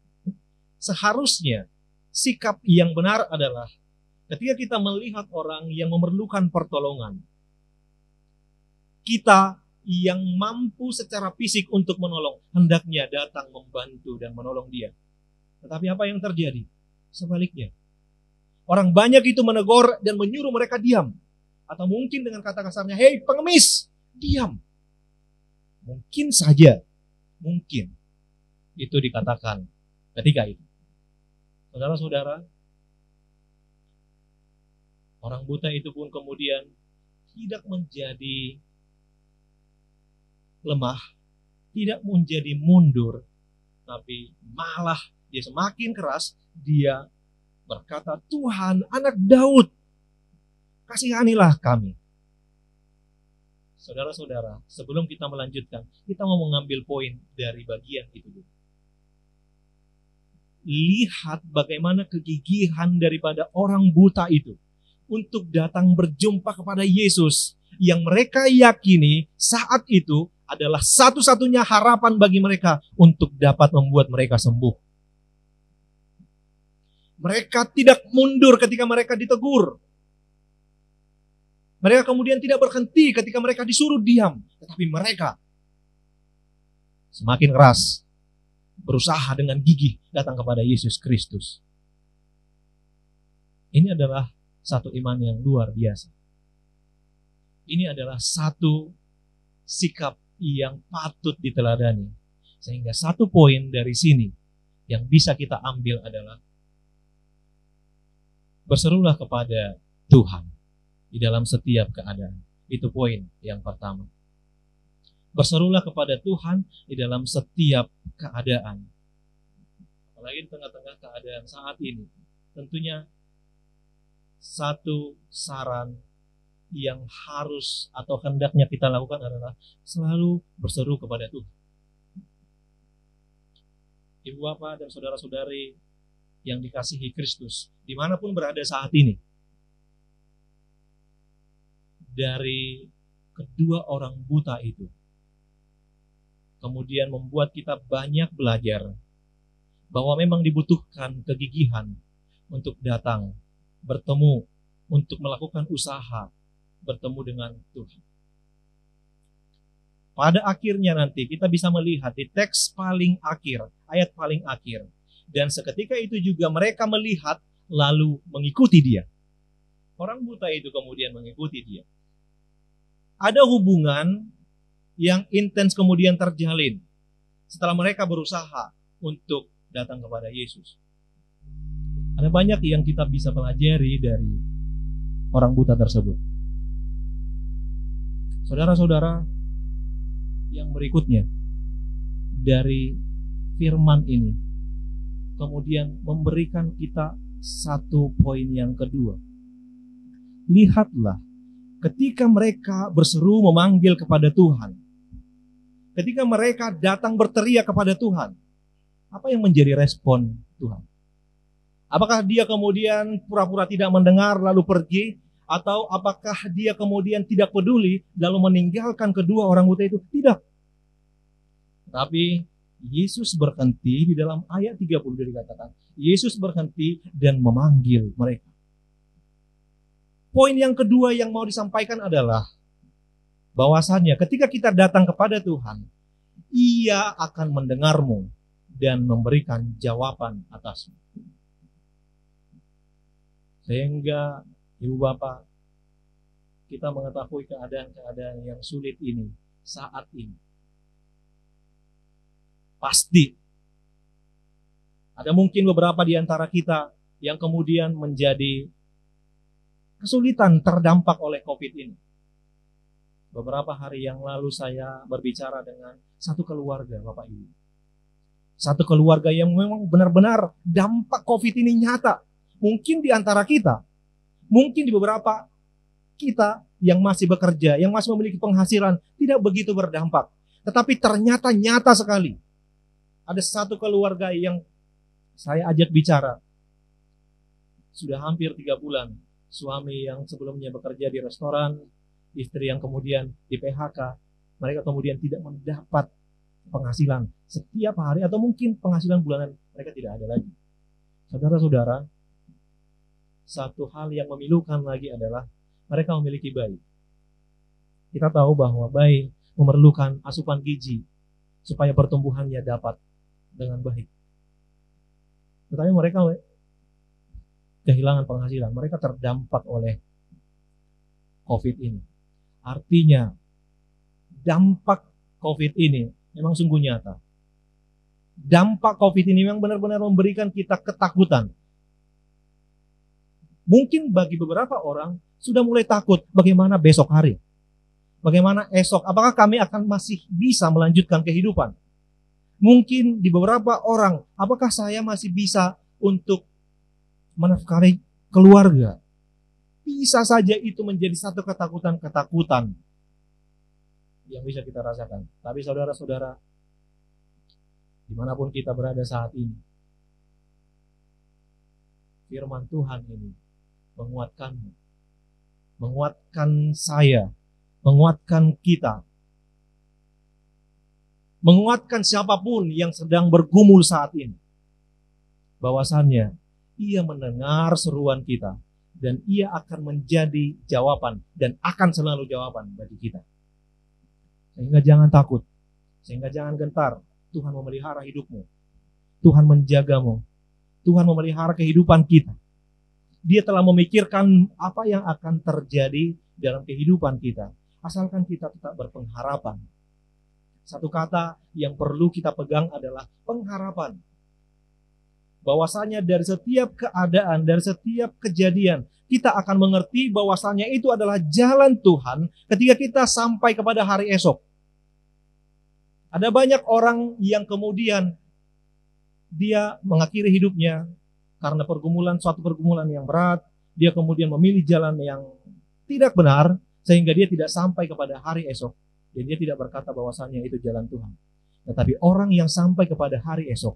Speaker 4: Seharusnya sikap yang benar adalah ketika kita melihat orang yang memerlukan pertolongan, kita yang mampu secara fisik untuk menolong, hendaknya datang membantu dan menolong dia. Tetapi apa yang terjadi? Sebaliknya. Orang banyak itu menegur dan menyuruh mereka diam. Atau mungkin dengan kata kasarnya, hei pengemis, diam. Mungkin saja, mungkin itu dikatakan ketika itu. Saudara-saudara, orang buta itu pun kemudian tidak menjadi lemah, tidak menjadi mundur, tapi malah dia semakin keras. Dia berkata, Tuhan, anak Daud, kasihanilah kami. Saudara-saudara, sebelum kita melanjutkan, kita mau mengambil poin dari bagian itu dulu. Lihat bagaimana kegigihan daripada orang buta itu untuk datang berjumpa kepada Yesus yang mereka yakini saat itu adalah satu-satunya harapan bagi mereka untuk dapat membuat mereka sembuh. Mereka tidak mundur ketika mereka ditegur. Mereka kemudian tidak berhenti ketika mereka disuruh diam, tetapi mereka semakin keras berusaha dengan gigih datang kepada Yesus Kristus. Ini adalah satu iman yang luar biasa. Ini adalah satu sikap yang patut diteladani. Sehingga satu poin dari sini yang bisa kita ambil adalah berserulah kepada Tuhan di dalam setiap keadaan. Itu poin yang pertama. Berserulah kepada Tuhan di dalam setiap keadaan. Apalagi di tengah-tengah keadaan saat ini. Tentunya satu saran yang harus atau hendaknya kita lakukan adalah selalu berseru kepada Tuhan. Ibu bapak dan saudara-saudari yang dikasihi Kristus, dimanapun berada saat ini, dari kedua orang buta itu, kemudian membuat kita banyak belajar bahwa memang dibutuhkan kegigihan untuk datang, bertemu, untuk melakukan usaha, bertemu dengan Tuhan. Pada akhirnya nanti kita bisa melihat di teks paling akhir, ayat paling akhir. Dan seketika itu juga mereka melihat lalu mengikuti dia. Orang buta itu kemudian mengikuti dia. Ada hubungan yang intens kemudian terjalin setelah mereka berusaha untuk datang kepada Yesus. Ada banyak yang kita bisa pelajari dari orang buta tersebut. Saudara-saudara yang berikutnya dari firman ini kemudian memberikan kita satu poin yang kedua. Lihatlah ketika mereka berseru memanggil kepada Tuhan, ketika mereka datang berteriak kepada Tuhan, apa yang menjadi respon Tuhan? Apakah dia kemudian pura-pura tidak mendengar lalu pergi? Atau apakah dia kemudian tidak peduli lalu meninggalkan kedua orang buta itu? Tidak. Tapi Yesus berhenti di dalam ayat 30 dikatakan, Yesus berhenti dan memanggil mereka. Poin yang kedua yang mau disampaikan adalah bahwasannya ketika kita datang kepada Tuhan, Ia akan mendengarmu dan memberikan jawaban atasmu. Sehingga Ibu Bapak, kita mengetahui keadaan-keadaan yang sulit ini saat ini. Pasti ada mungkin beberapa di antara kita yang kemudian menjadi kesulitan terdampak oleh COVID ini. Beberapa hari yang lalu saya berbicara dengan satu keluarga, Bapak Ibu. Satu keluarga yang memang benar-benar dampak COVID ini nyata. Mungkin di antara kita, mungkin di beberapa kita yang masih bekerja, yang masih memiliki penghasilan, tidak begitu berdampak. Tetapi ternyata nyata sekali. Ada satu keluarga yang saya ajak bicara. Sudah hampir 3 bulan. Suami yang sebelumnya bekerja di restoran, istri yang kemudian di PHK, mereka kemudian tidak mendapat penghasilan setiap hari, atau mungkin penghasilan bulanan mereka tidak ada lagi. Saudara-saudara, satu hal yang memilukan lagi adalah mereka memiliki bayi. Kita tahu bahwa bayi memerlukan asupan gizi supaya pertumbuhannya dapat dengan baik. Tetapi mereka kehilangan penghasilan, mereka terdampak oleh COVID ini. Artinya, dampak COVID ini memang sungguh nyata. Dampak COVID ini memang benar-benar memberikan kita ketakutan. Mungkin bagi beberapa orang sudah mulai takut bagaimana besok hari. Bagaimana esok, apakah kami akan masih bisa melanjutkan kehidupan? Mungkin di beberapa orang, apakah saya masih bisa untuk menafkahi keluarga? Bisa saja itu menjadi satu ketakutan-ketakutan yang bisa kita rasakan. Tapi saudara-saudara, dimanapun kita berada saat ini, firman Tuhan ini menguatkanmu, menguatkan saya, menguatkan kita, menguatkan siapapun yang sedang bergumul saat ini, bahwasannya ia mendengar seruan kita dan ia akan menjadi jawaban dan akan selalu jawaban bagi kita. Sehingga jangan takut, sehingga jangan gentar. Tuhan memelihara hidupmu, Tuhan menjagamu, Tuhan memelihara kehidupan kita. Dia telah memikirkan apa yang akan terjadi dalam kehidupan kita, asalkan kita tetap berpengharapan. Satu kata yang perlu kita pegang adalah pengharapan. Bahwasanya dari setiap keadaan, dari setiap kejadian, kita akan mengerti bahwasanya itu adalah jalan Tuhan ketika kita sampai kepada hari esok. Ada banyak orang yang kemudian dia mengakhiri hidupnya karena suatu pergumulan yang berat. Dia kemudian memilih jalan yang tidak benar sehingga dia tidak sampai kepada hari esok. Dan dia tidak berkata bahwasanya itu jalan Tuhan. Tetapi orang yang sampai kepada hari esok,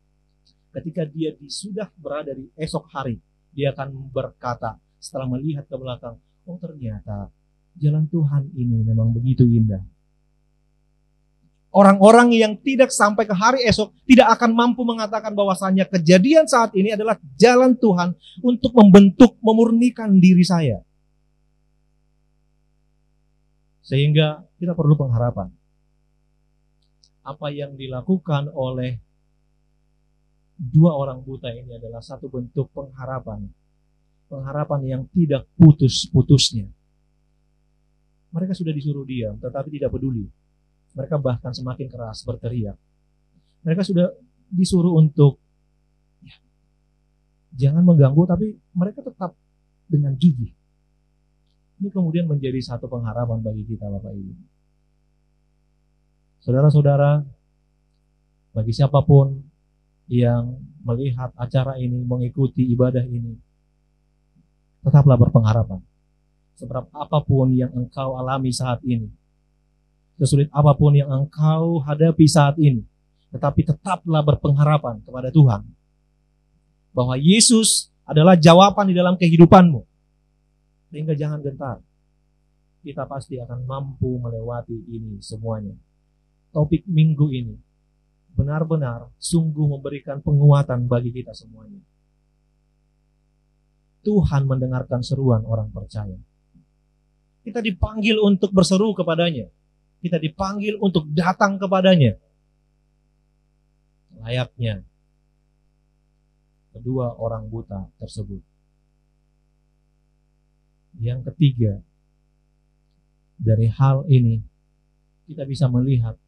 Speaker 4: ketika dia sudah berada di esok hari, dia akan berkata setelah melihat ke belakang, oh ternyata jalan Tuhan ini memang begitu indah. Orang-orang yang tidak sampai ke hari esok tidak akan mampu mengatakan bahwasanya kejadian saat ini adalah jalan Tuhan untuk membentuk, memurnikan diri saya. Sehingga kita perlu pengharapan. Apa yang dilakukan oleh dua orang buta ini adalah satu bentuk pengharapan. Pengharapan yang tidak putus-putusnya. Mereka sudah disuruh diam, tetapi tidak peduli. Mereka bahkan semakin keras berteriak. Mereka sudah disuruh untuk jangan mengganggu, tapi mereka tetap dengan gigih. Ini kemudian menjadi satu pengharapan bagi kita, Bapak Ibu. Saudara-saudara, bagi siapapun yang melihat acara ini, mengikuti ibadah ini, tetaplah berpengharapan. Sebab apapun yang engkau alami saat ini, sesulit apapun yang engkau hadapi saat ini, tetapi tetaplah berpengharapan kepada Tuhan. Bahwa Yesus adalah jawaban di dalam kehidupanmu. Sehingga jangan gentar. Kita pasti akan mampu melewati ini semuanya. Topik minggu ini benar-benar sungguh memberikan penguatan bagi kita semuanya. Tuhan mendengarkan seruan orang percaya. Kita dipanggil untuk berseru kepadanya. Kita dipanggil untuk datang kepadanya. Layaknya kedua orang buta tersebut. Yang ketiga, dari hal ini kita bisa melihat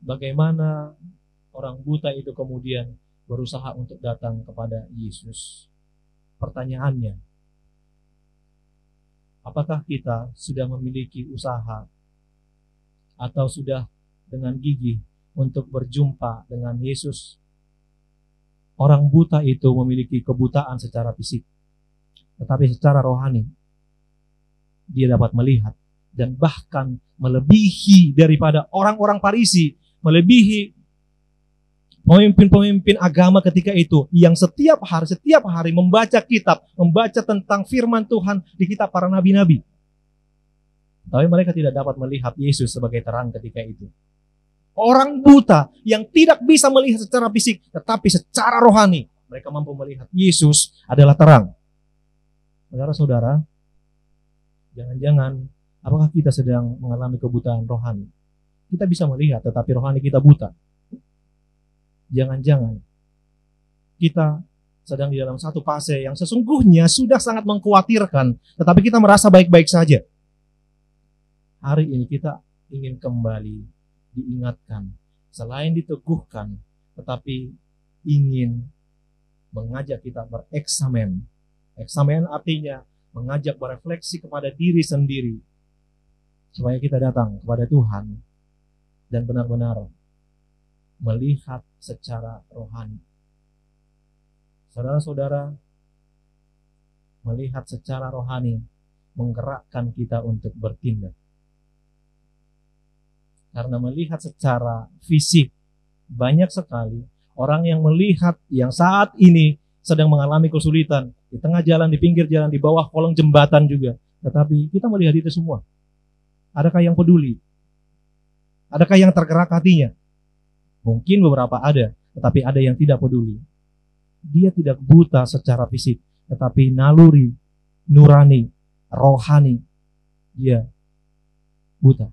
Speaker 4: bagaimana orang buta itu kemudian berusaha untuk datang kepada Yesus. Pertanyaannya, apakah kita sudah memiliki usaha atau sudah dengan gigih untuk berjumpa dengan Yesus? Orang buta itu memiliki kebutaan secara fisik, tetapi secara rohani dia dapat melihat dan bahkan melebihi daripada orang-orang Farisi, melebihi pemimpin-pemimpin agama ketika itu yang setiap hari membaca kitab, membaca tentang firman Tuhan di kitab para nabi-nabi. Tapi mereka tidak dapat melihat Yesus sebagai terang ketika itu. Orang buta yang tidak bisa melihat secara fisik, tetapi secara rohani mereka mampu melihat Yesus adalah terang. Saudara-saudara, jangan-jangan apakah kita sedang mengalami kebutaan rohani? Kita bisa melihat tetapi rohani kita buta. Jangan-jangan kita sedang di dalam satu fase yang sesungguhnya sudah sangat mengkhawatirkan, tetapi kita merasa baik-baik saja. Hari ini kita ingin kembali diingatkan, selain diteguhkan, tetapi ingin mengajak kita bereksamen. Eksamen artinya mengajak berefleksi kepada diri sendiri, supaya kita datang kepada Tuhan dan benar-benar melihat secara rohani. Saudara-saudara, melihat secara rohani menggerakkan kita untuk bertindak. Karena melihat secara fisik, banyak sekali orang yang melihat yang saat ini sedang mengalami kesulitan, di tengah jalan, di pinggir jalan, di bawah kolong jembatan juga. Tetapi kita melihat itu semua. Adakah yang peduli? Adakah yang tergerak hatinya? Mungkin beberapa ada, tetapi ada yang tidak peduli. Dia tidak buta secara fisik, tetapi naluri, nurani, rohani, dia buta.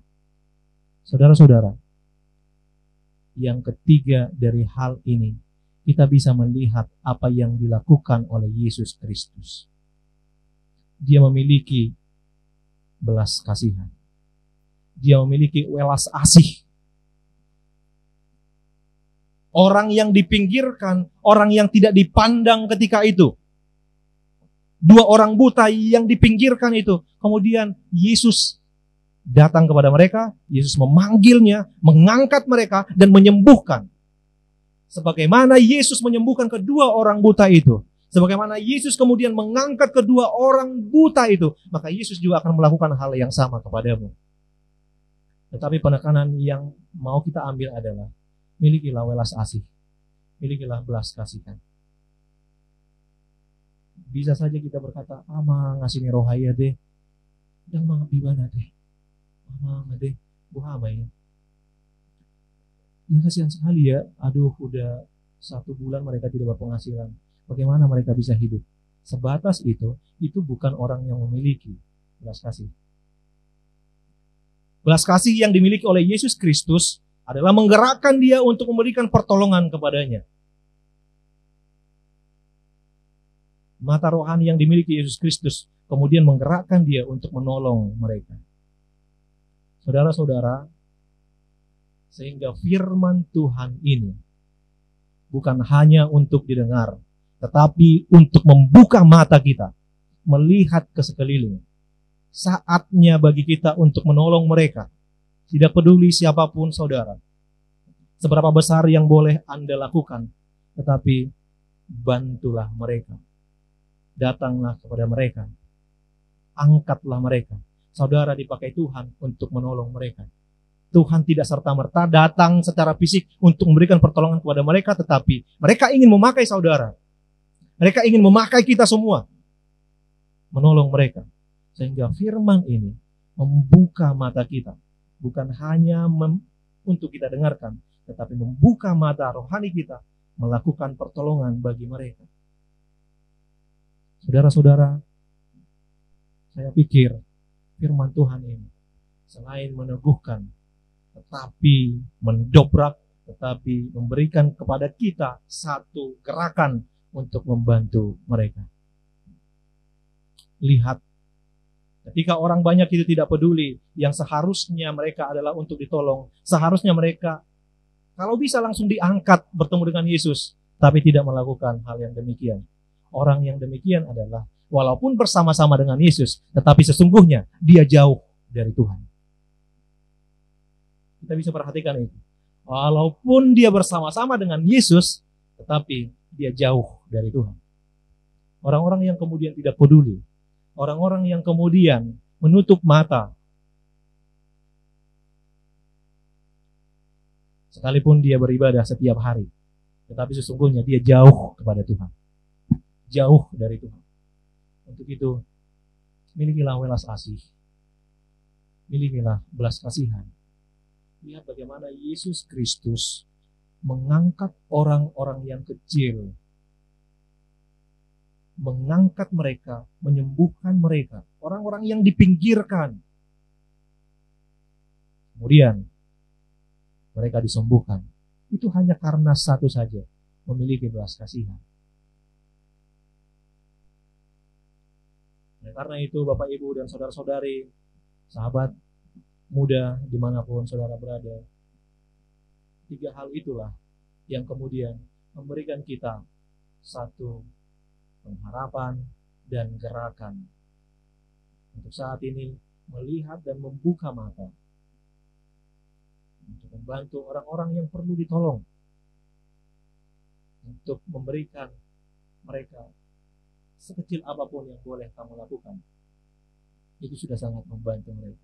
Speaker 4: Saudara-saudara, yang ketiga dari hal ini, kita bisa melihat apa yang dilakukan oleh Yesus Kristus. Dia memiliki belas kasihan. Dia memiliki welas asih. Orang yang dipinggirkan, orang yang tidak dipandang ketika itu. Dua orang buta yang dipinggirkan itu. Kemudian Yesus datang kepada mereka, Yesus memanggilnya, mengangkat mereka, dan menyembuhkan. Sebagaimana Yesus menyembuhkan kedua orang buta itu, sebagaimana Yesus kemudian mengangkat kedua orang buta itu, maka Yesus juga akan melakukan hal yang sama kepadamu. Tetapi penekanan yang mau kita ambil adalah, milikilah welas asih, milikilah belas kasihan. Bisa saja kita berkata, ama ngasih rohaya deh, dan mengabibana deh. Mama deh, buhama ya. Ya kasihan sekali ya. Aduh, udah 1 bulan mereka tidak berpenghasilan. Bagaimana mereka bisa hidup? Sebatas itu bukan orang yang memiliki belas kasih. Belas kasih yang dimiliki oleh Yesus Kristus adalah menggerakkan dia untuk memberikan pertolongan kepadanya. Mata rohani yang dimiliki Yesus Kristus kemudian menggerakkan dia untuk menolong mereka. Saudara-saudara, sehingga firman Tuhan ini bukan hanya untuk didengar, tetapi untuk membuka mata kita, melihat ke sekeliling. Saatnya bagi kita untuk menolong mereka. Tidak peduli siapapun saudara, seberapa besar yang boleh Anda lakukan, tetapi bantulah mereka. Datanglah kepada mereka. Angkatlah mereka. Saudara dipakai Tuhan untuk menolong mereka. Tuhan tidak serta-merta datang secara fisik untuk memberikan pertolongan kepada mereka, tetapi mereka ingin memakai saudara. Mereka ingin memakai kita semua. Menolong mereka. Sehingga firman ini membuka mata kita. Bukan hanya untuk kita dengarkan, tetapi membuka mata rohani kita, melakukan pertolongan bagi mereka. Saudara-saudara, saya pikir firman Tuhan ini selain meneguhkan, tetapi mendobrak, tetapi memberikan kepada kita satu gerakan untuk membantu mereka. Lihat, ketika orang banyak itu tidak peduli, yang seharusnya mereka adalah untuk ditolong, seharusnya mereka kalau bisa langsung diangkat bertemu dengan Yesus, tapi tidak melakukan hal yang demikian. Orang yang demikian adalah walaupun bersama-sama dengan Yesus, tetapi sesungguhnya dia jauh dari Tuhan. Kita bisa perhatikan itu. Walaupun dia bersama-sama dengan Yesus, tetapi dia jauh dari Tuhan. Orang-orang yang kemudian tidak peduli, orang-orang yang kemudian menutup mata, sekalipun dia beribadah setiap hari, tetapi sesungguhnya dia jauh kepada Tuhan. Jauh dari Tuhan. Untuk itu, milikilah welas asih. Milikilah belas kasihan. Lihat bagaimana Yesus Kristus mengangkat orang-orang yang kecil. Mengangkat mereka, menyembuhkan mereka. Orang-orang yang dipinggirkan. Kemudian, mereka disembuhkan. Itu hanya karena satu saja, memiliki belas kasihan. Karena itu Bapak Ibu dan saudara-saudari, sahabat muda dimanapun saudara berada, 3 hal itulah yang kemudian memberikan kita satu pengharapan dan gerakan untuk saat ini melihat dan membuka mata untuk membantu orang-orang yang perlu ditolong, untuk memberikan mereka sekecil apapun yang boleh kamu lakukan. Itu sudah sangat membantu mereka.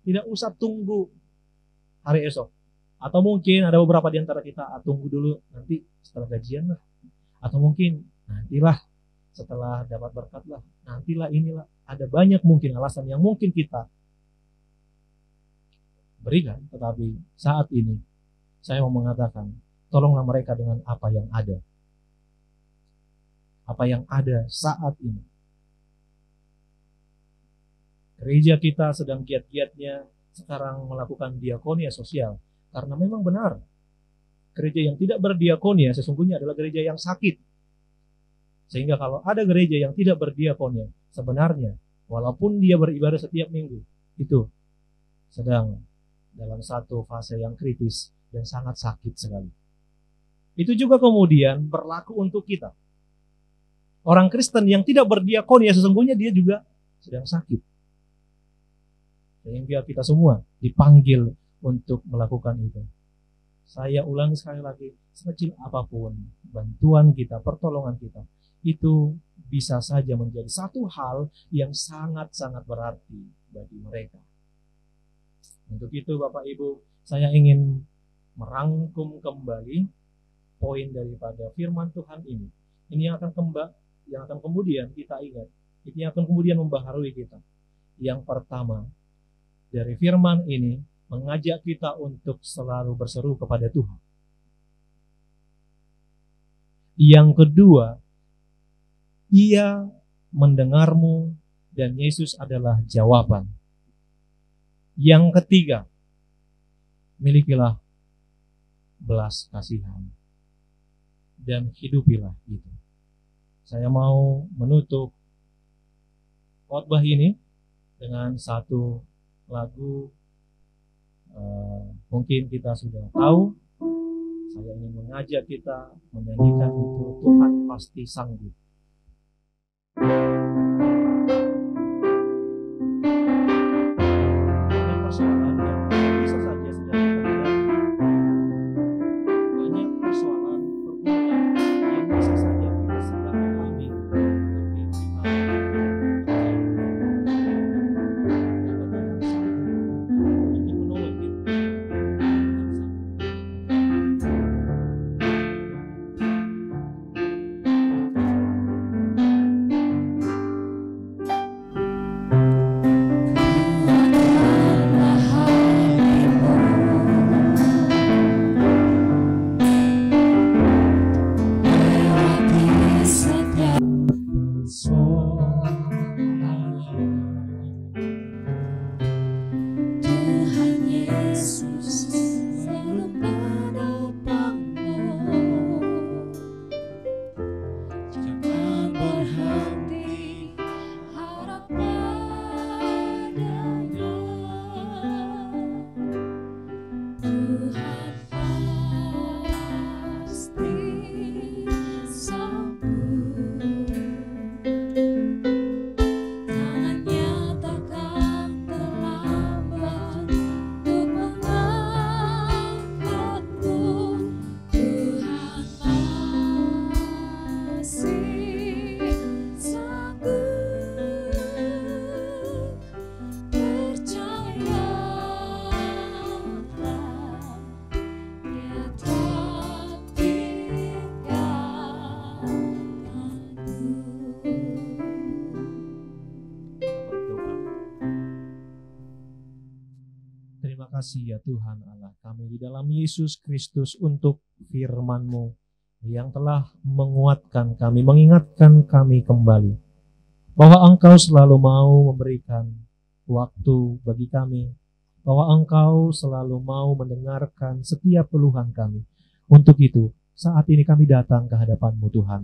Speaker 4: Tidak usah tunggu hari esok. Atau mungkin ada beberapa di antara kita, tunggu dulu nanti setelah gajian lah. Atau mungkin nantilah setelah dapat berkat lah. Nantilah inilah. Ada banyak mungkin alasan yang mungkin kita berikan. Tetapi saat ini saya mau mengatakan, tolonglah mereka dengan apa yang ada. Apa yang ada saat ini. Gereja kita sedang giat-giatnya sekarang melakukan diakonia sosial. Karena memang benar, gereja yang tidak berdiakonia sesungguhnya adalah gereja yang sakit. Sehingga kalau ada gereja yang tidak berdiakonia, sebenarnya walaupun dia beribadah setiap minggu, itu sedang dalam satu fase yang kritis dan sangat sakit sekali. Itu juga kemudian berlaku untuk kita. Orang Kristen yang tidak berdiakonia sesungguhnya dia juga sedang sakit. Sehingga kita semua dipanggil untuk melakukan itu. Saya ulangi sekali lagi, sekecil apapun bantuan kita, pertolongan kita, itu bisa saja menjadi satu hal yang sangat-sangat berarti bagi mereka. Untuk itu Bapak Ibu, saya ingin merangkum kembali poin daripada firman Tuhan ini. Ini yang akan kemudian kita ingat, ini akan kemudian membaharui kita. Yang pertama, dari firman ini mengajak kita untuk selalu berseru kepada Tuhan. Yang kedua, Ia mendengarmu dan Yesus adalah jawaban. Yang ketiga, milikilah belas kasihan dan hidupilah itu. Saya mau menutup khotbah ini dengan satu lagu. Mungkin kita sudah tahu. Saya ingin mengajak kita menyanyikan itu, Tuhan pasti sanggup. Banyak persoalan yang bisa saja sedang kita hadapi. Banyak persoalan pergumulan yang bisa saja kita sedang alami. Tapi kita kasih ya Tuhan Allah kami di dalam Yesus Kristus untuk firman-Mu yang telah menguatkan kami, mengingatkan kami kembali bahwa Engkau selalu mau memberikan waktu bagi kami, bahwa Engkau selalu mau mendengarkan setiap keluhan kami. Untuk itu, saat ini kami datang ke hadapan-Mu Tuhan.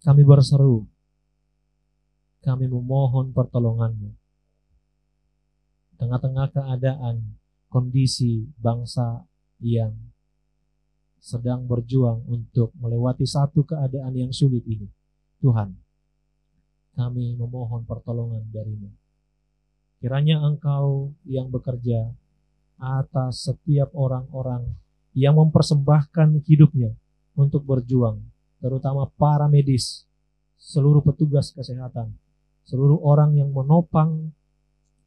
Speaker 4: Kami berseru, kami memohon pertolongan-Mu. Tengah-tengah keadaan, kondisi bangsa yang sedang berjuang untuk melewati satu keadaan yang sulit ini. Tuhan, kami memohon pertolongan dari-Mu. Kiranya Engkau yang bekerja atas setiap orang-orang yang mempersembahkan hidupnya untuk berjuang, terutama para medis, seluruh petugas kesehatan, seluruh orang yang menopang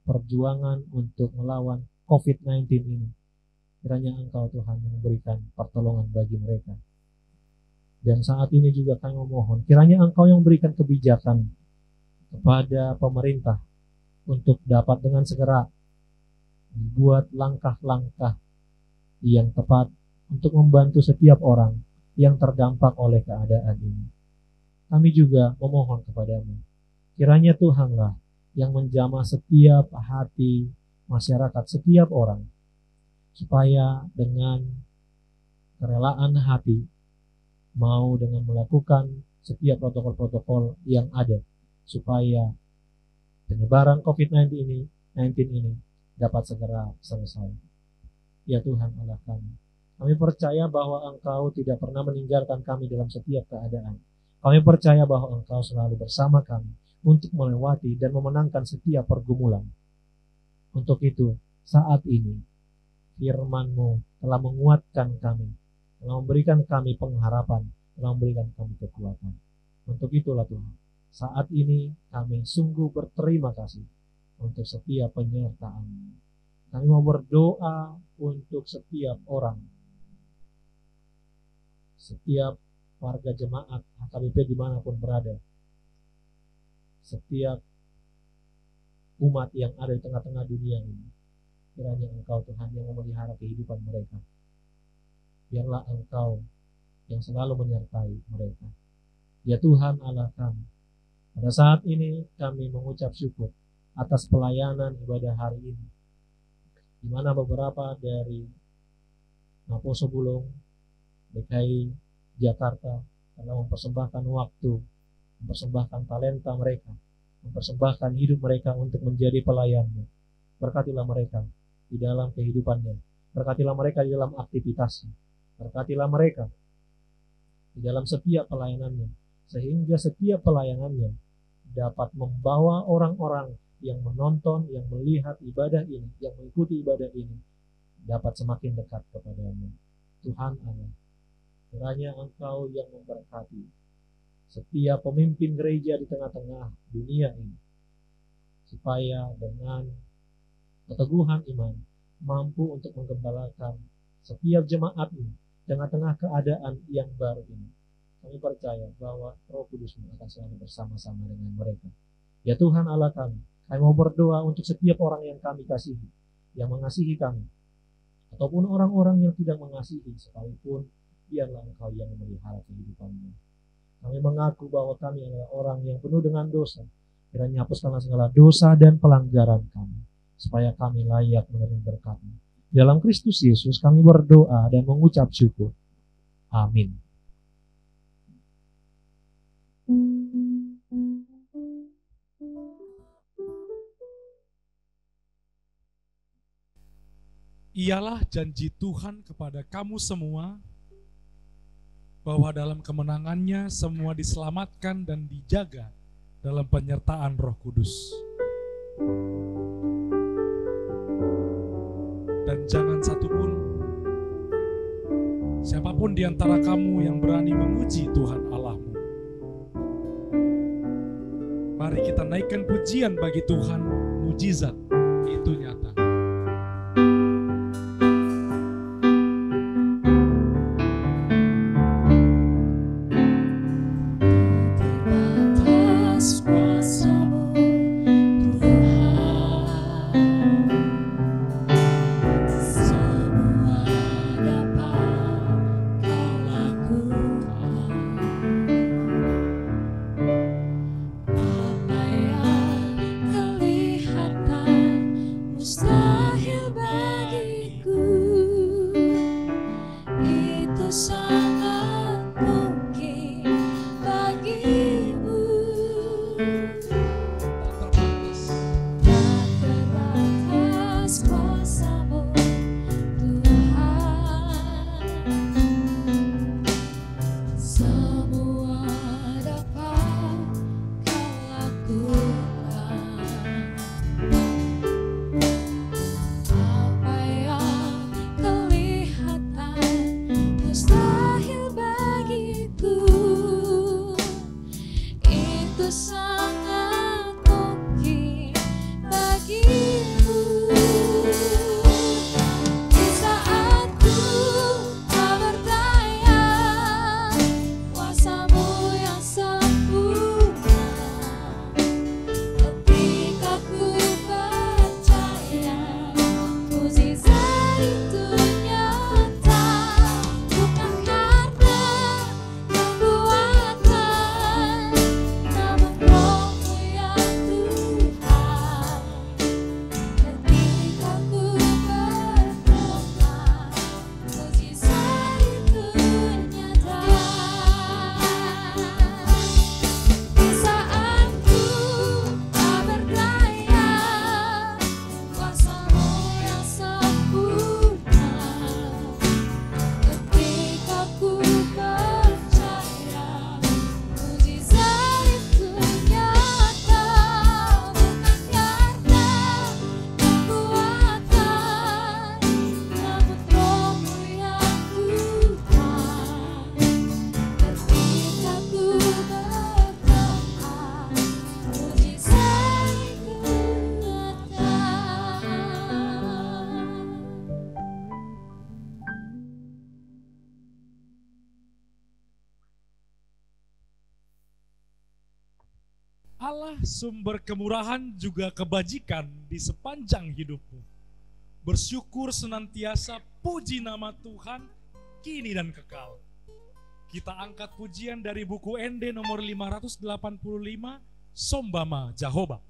Speaker 4: perjuangan untuk melawan COVID-19 ini. Kiranya Engkau Tuhan yang memberikan pertolongan bagi mereka. Dan saat ini juga kami memohon, kiranya Engkau yang memberikan kebijakan kepada pemerintah untuk dapat dengan segera membuat langkah-langkah yang tepat untuk membantu setiap orang yang terdampak oleh keadaan ini. Kami juga memohon kepadamu, kiranya Tuhanlah yang menjamah setiap hati masyarakat, setiap orang, supaya dengan kerelaan hati mau dengan melakukan setiap protokol-protokol yang ada, supaya penyebaran COVID-19 ini dapat segera selesai. Ya Tuhan Allah kami percaya bahwa Engkau tidak pernah meninggalkan kami dalam setiap keadaan. Kami percaya bahwa Engkau selalu bersama kami untuk melewati dan memenangkan setiap pergumulan. Untuk itu, saat ini, firman-Mu telah menguatkan kami, telah memberikan kami pengharapan, telah memberikan kami kekuatan. Untuk itulah Tuhan, saat ini kami sungguh berterima kasih untuk setiap penyertaan. Kami mau berdoa untuk setiap orang, setiap warga jemaat HKBP dimanapun berada, setiap umat yang ada di tengah-tengah dunia ini. Kiranya Engkau Tuhan yang memelihara kehidupan mereka. Biarlah Engkau yang selalu menyertai mereka. Ya Tuhan Allah kami, pada saat ini kami mengucap syukur atas pelayanan ibadah hari ini, di mana beberapa dari Maposo Bulong, DKI Jakarta telah mempersembahkan waktu, mempersembahkan talenta mereka, mempersembahkan hidup mereka untuk menjadi pelayan-Mu. Berkatilah mereka di dalam kehidupannya, berkatilah mereka di dalam aktivitasnya, berkatilah mereka di dalam setiap pelayanannya, sehingga setiap pelayanannya dapat membawa orang-orang yang menonton, yang melihat ibadah ini, yang mengikuti ibadah ini, dapat semakin dekat kepada-Mu. Tuhan Allah, kiranya Engkau yang memberkati setiap pemimpin gereja di tengah-tengah dunia ini, supaya dengan keteguhan iman mampu untuk menggembalakan setiap jemaat-Mu tengah-tengah keadaan yang baru ini. Kami percaya bahwa Roh Kudus-Mu akan selalu bersama-sama dengan mereka. Ya Tuhan Allah kami mau berdoa untuk setiap orang yang kami kasihi, yang mengasihi kami, ataupun orang-orang yang tidak mengasihi sekalipun, biarlah Engkau yang memelihara kehidupan-Mu. Kami mengaku bahwa kami adalah orang yang penuh dengan dosa. Kiranya hapuskanlah segala dosa dan pelanggaran kami, supaya kami layak menerima berkat-Mu. Dalam Kristus Yesus kami berdoa dan mengucap syukur. Amin.
Speaker 1: Ialah janji Tuhan kepada kamu semua, bahwa dalam kemenangannya semua diselamatkan dan dijaga dalam penyertaan Roh Kudus. Dan jangan satupun, siapapun di antara kamu yang berani menguji Tuhan Allahmu. Mari kita naikkan pujian bagi Tuhan, mujizat itu nyata.
Speaker 2: Stop.
Speaker 1: Allah sumber kemurahan juga kebajikan di sepanjang hidupmu. Bersyukur senantiasa, puji nama Tuhan kini dan kekal. Kita angkat pujian dari buku ND nomor 585, Sombama Jehovah.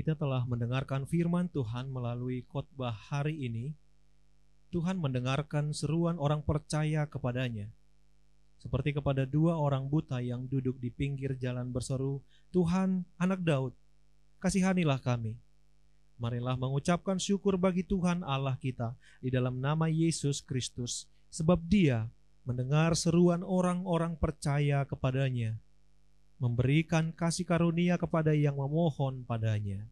Speaker 4: Kita telah mendengarkan firman Tuhan melalui khotbah hari ini. Tuhan mendengarkan seruan orang percaya kepadanya. Seperti kepada dua orang buta yang duduk di pinggir jalan berseru, "Tuhan, Anak Daud, kasihanilah kami." Marilah mengucapkan syukur bagi Tuhan Allah kita di dalam nama Yesus Kristus, sebab Dia mendengar seruan orang-orang percaya kepadanya, memberikan kasih karunia kepada yang memohon padanya.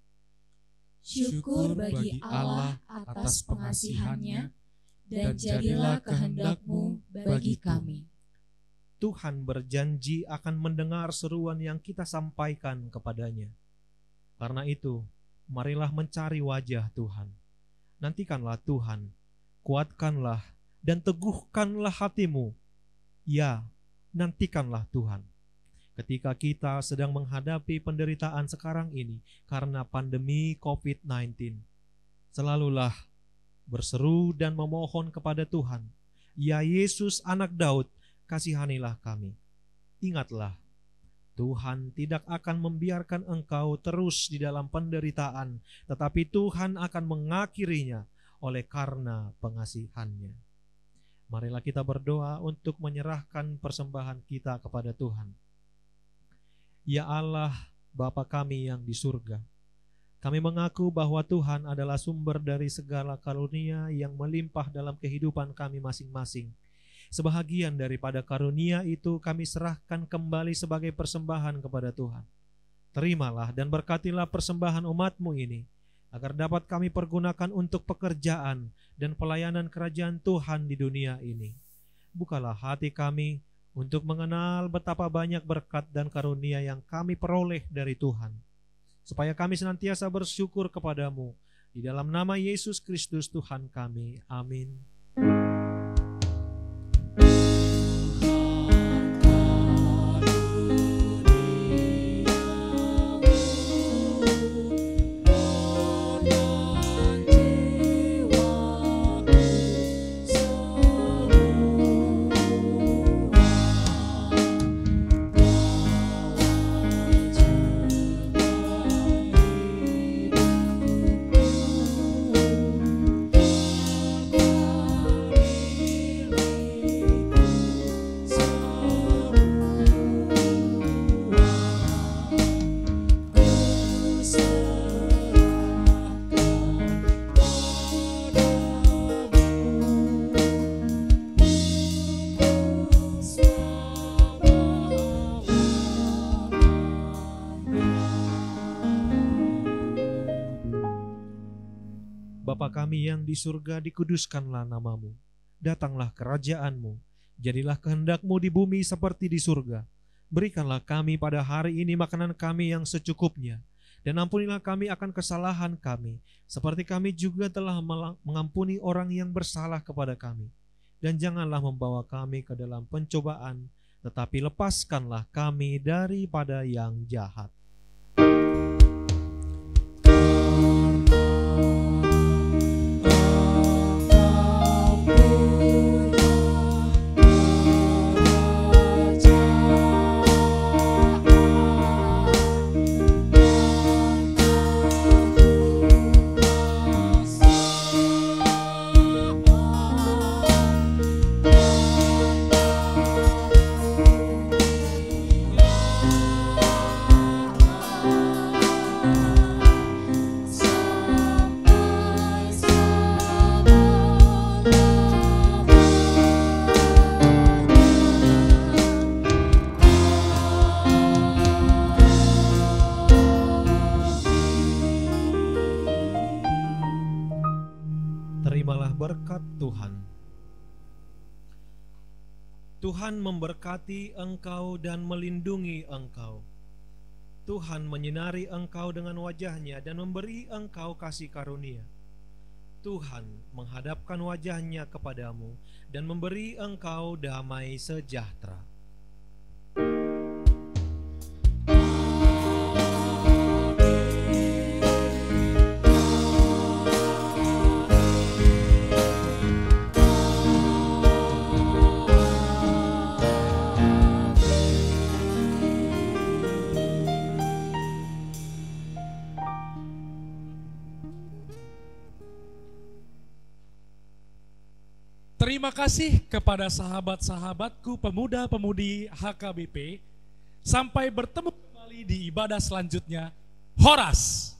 Speaker 2: Syukur bagi Allah atas pengasihannya, dan jadilah kehendak-Mu bagi kami.
Speaker 4: Tuhan berjanji akan mendengar seruan yang kita sampaikan kepadanya. Karena itu, marilah mencari wajah Tuhan. Nantikanlah Tuhan, kuatkanlah dan teguhkanlah hatimu. Ya, nantikanlah Tuhan. Ketika kita sedang menghadapi penderitaan sekarang ini karena pandemi COVID-19, selalulah berseru dan memohon kepada Tuhan, "Ya Yesus, Anak Daud, kasihanilah kami." Ingatlah Tuhan tidak akan membiarkan engkau terus di dalam penderitaan, tetapi Tuhan akan mengakhirinya oleh karena pengasihan-Nya. Marilah kita berdoa untuk menyerahkan persembahan kita kepada Tuhan. Ya Allah, Bapa kami yang di surga, kami mengaku bahwa Tuhan adalah sumber dari segala karunia yang melimpah dalam kehidupan kami masing-masing. Sebahagian daripada karunia itu kami serahkan kembali sebagai persembahan kepada Tuhan. Terimalah dan berkatilah persembahan umat-Mu ini, agar dapat kami pergunakan untuk pekerjaan dan pelayanan kerajaan Tuhan di dunia ini. Bukalah hati kami untuk mengenal betapa banyak berkat dan karunia yang kami peroleh dari Tuhan, supaya kami senantiasa bersyukur kepadamu. Di dalam nama Yesus Kristus Tuhan kami. Amin. Bapa kami yang di surga, dikuduskanlah nama-Mu. Datanglah kerajaan-Mu. Jadilah kehendak-Mu di bumi seperti di surga. Berikanlah kami pada hari ini makanan kami yang secukupnya. Dan ampunilah kami akan kesalahan kami, seperti kami juga telah mengampuni orang yang bersalah kepada kami. Dan janganlah membawa kami ke dalam pencobaan, tetapi lepaskanlah kami daripada yang jahat. Terimalah berkat Tuhan. Tuhan memberkati engkau dan melindungi engkau. Tuhan menyinari engkau dengan wajah-Nya dan memberi engkau kasih karunia. Tuhan menghadapkan wajah-Nya kepadamu dan memberi engkau damai sejahtera.
Speaker 1: Terima kasih kepada sahabat-sahabatku pemuda-pemudi HKBP. Sampai bertemu kembali di ibadah selanjutnya. Horas.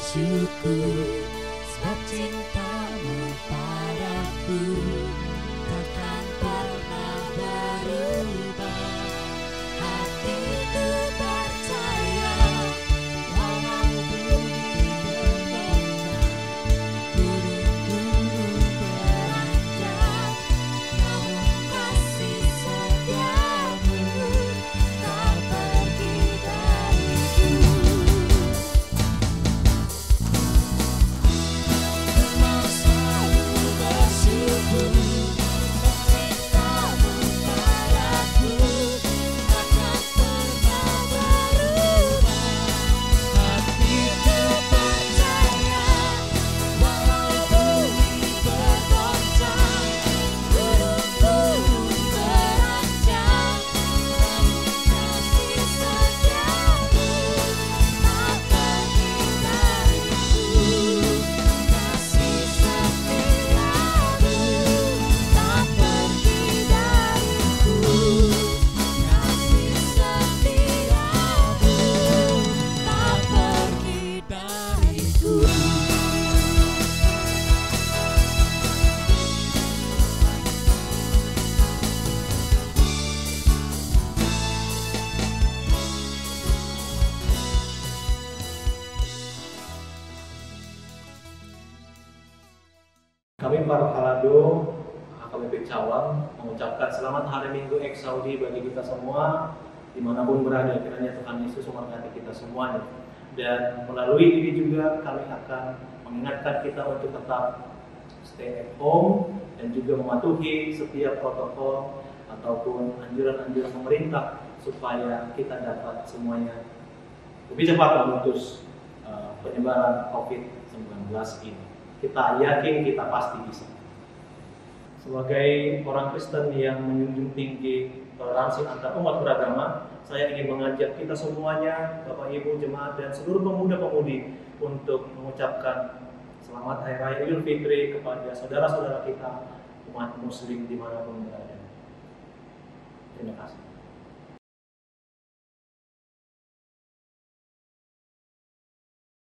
Speaker 2: bersyukur sebab cintamu padaku takkan pernah berubah. Hatiku percaya walau bumi bergoncang, gunung-gunung beranjak, namun kasih setiamu tak pergi dariku. Mau selalu bersyukur cintamu padaku takkan pernah berubah. Hatiku percaya walau bumi bergoncang, gunung-gunung beranjak, namun kasih setiamu tak pergi dariku. Kasih setiamu tak pergi dariku. Kasih setiamu tak pergi dariku.
Speaker 4: Kami para Falado AKBP Cawang mengucapkan selamat hari Minggu Eksaudi bagi kita semua dimanapun berada. Kiranya Tuhan Yesus memberkati kita semuanya. Dan melalui ini juga kami akan mengingatkan kita untuk tetap stay at home dan juga mematuhi setiap protokol ataupun anjuran-anjuran pemerintah supaya kita dapat semuanya lebih cepat memutus penyebaran COVID-19 ini. Kita yakin, kita pasti bisa. Sebagai orang Kristen yang menjunjung tinggi toleransi antar umat beragama, saya ingin mengajak kita semuanya, Bapak Ibu jemaat dan seluruh pemuda-pemudi untuk mengucapkan selamat Hari Raya Idul Fitri kepada saudara-saudara kita umat Muslim dimanapun berada. Terima kasih.